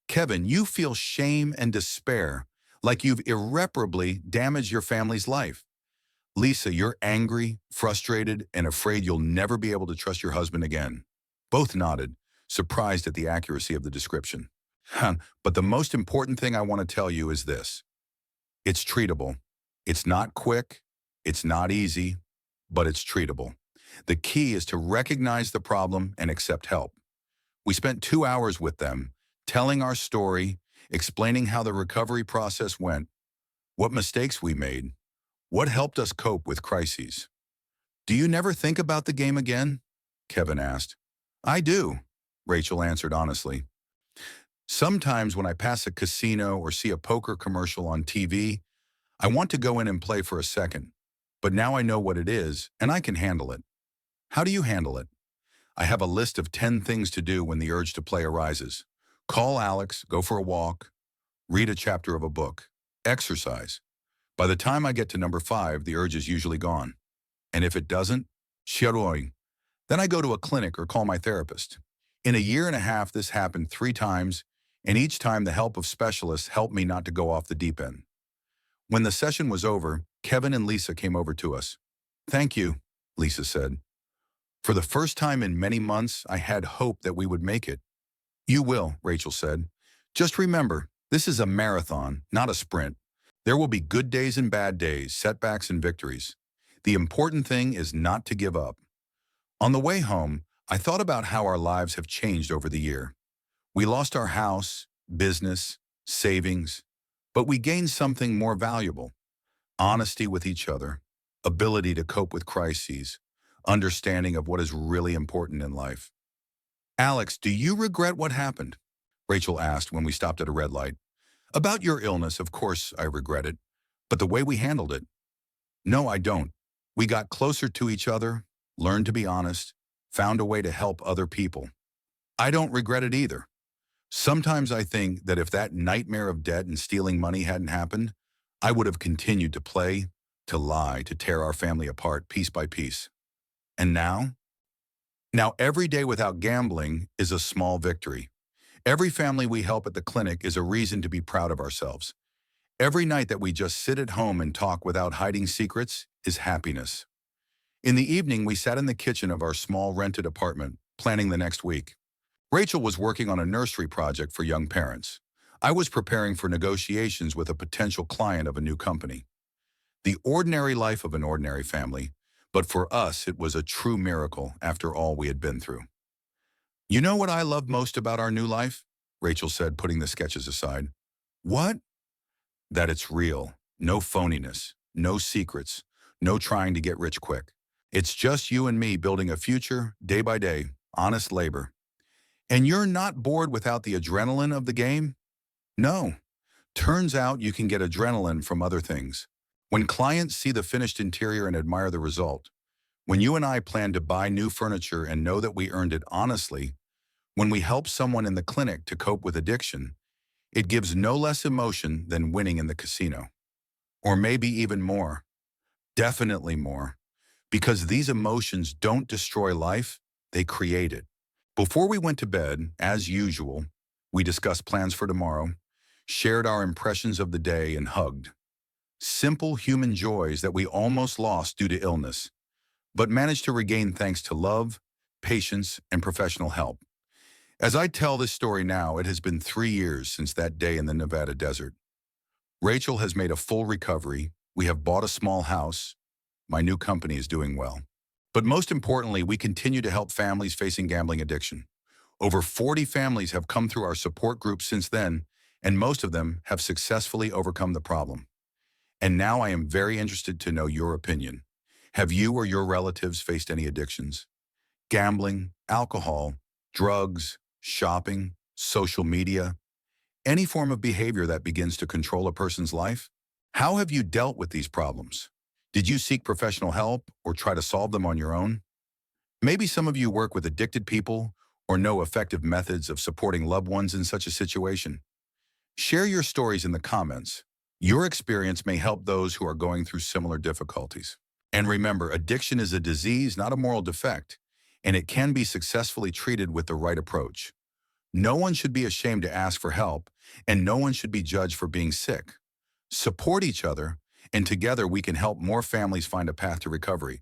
Kevin, you feel shame and despair, like you've irreparably damaged your family's life. Lisa, you're angry, frustrated, and afraid you'll never be able to trust your husband again. Both nodded, surprised at the accuracy of the description. But the most important thing I want to tell you is this. It's treatable. It's not quick, it's not easy, but it's treatable. The key is to recognize the problem and accept help. We spent 2 hours with them, telling our story, explaining how the recovery process went, what mistakes we made, what helped us cope with crises. Do you never think about the game again? Kevin asked. I do, Rachel answered honestly. Sometimes when I pass a casino or see a poker commercial on TV, I want to go in and play for a second. But now I know what it is, and I can handle it. How do you handle it? I have a list of 10 things to do when the urge to play arises. Call Alex, go for a walk, read a chapter of a book, exercise. By the time I get to number 5, the urge is usually gone. And if it doesn't, shiroing. Then I go to a clinic or call my therapist. In a year and a half, this happened 3 times, and each time the help of specialists helped me not to go off the deep end. When the session was over, Kevin and Lisa came over to us. Thank you, Lisa said. For the first time in many months, I had hope that we would make it. You will, Rachel said. Just remember, this is a marathon, not a sprint. There will be good days and bad days, setbacks and victories. The important thing is not to give up. On the way home, I thought about how our lives have changed over the year. We lost our house, business, savings, but we gained something more valuable. Honesty with each other, ability to cope with crises, understanding of what is really important in life. Alex, do you regret what happened? Rachel asked when we stopped at a red light. About your illness, of course I regret it, but the way we handled it. No, I don't. We got closer to each other, learned to be honest, found a way to help other people. I don't regret it either. Sometimes I think that if that nightmare of debt and stealing money hadn't happened, I would have continued to play, to lie, to tear our family apart piece by piece. And now? Now every day without gambling is a small victory. Every family we help at the clinic is a reason to be proud of ourselves. Every night that we just sit at home and talk without hiding secrets is happiness. In the evening, we sat in the kitchen of our small rented apartment, planning the next week. Rachel was working on a nursery project for young parents. I was preparing for negotiations with a potential client of a new company. The ordinary life of an ordinary family, but for us it was a true miracle after all we had been through. You know what I love most about our new life? Rachel said, putting the sketches aside. What? That it's real. No phoniness. No secrets. No trying to get rich quick. It's just you and me building a future, day by day, honest labor. And you're not bored without the adrenaline of the game? No. Turns out you can get adrenaline from other things. When clients see the finished interior and admire the result, when you and I plan to buy new furniture and know that we earned it honestly, when we help someone in the clinic to cope with addiction, it gives no less emotion than winning in the casino. Or maybe even more. Definitely more. Because these emotions don't destroy life, they create it. Before we went to bed, as usual, we discussed plans for tomorrow, shared our impressions of the day, and hugged. Simple human joys that we almost lost due to illness, but managed to regain thanks to love, patience, and professional help. As I tell this story now, it has been 3 years since that day in the Nevada desert. Rachel has made a full recovery. We have bought a small house. My new company is doing well. But most importantly, we continue to help families facing gambling addiction. Over 40 families have come through our support group since then, and most of them have successfully overcome the problem. And now I am very interested to know your opinion. Have you or your relatives faced any addictions? Gambling, alcohol, drugs, shopping, social media, any form of behavior that begins to control a person's life? How have you dealt with these problems? Did you seek professional help or try to solve them on your own? Maybe some of you work with addicted people or know effective methods of supporting loved ones in such a situation. Share your stories in the comments. Your experience may help those who are going through similar difficulties. And remember, addiction is a disease, not a moral defect, and it can be successfully treated with the right approach. No one should be ashamed to ask for help, and no one should be judged for being sick. Support each other, and together we can help more families find a path to recovery.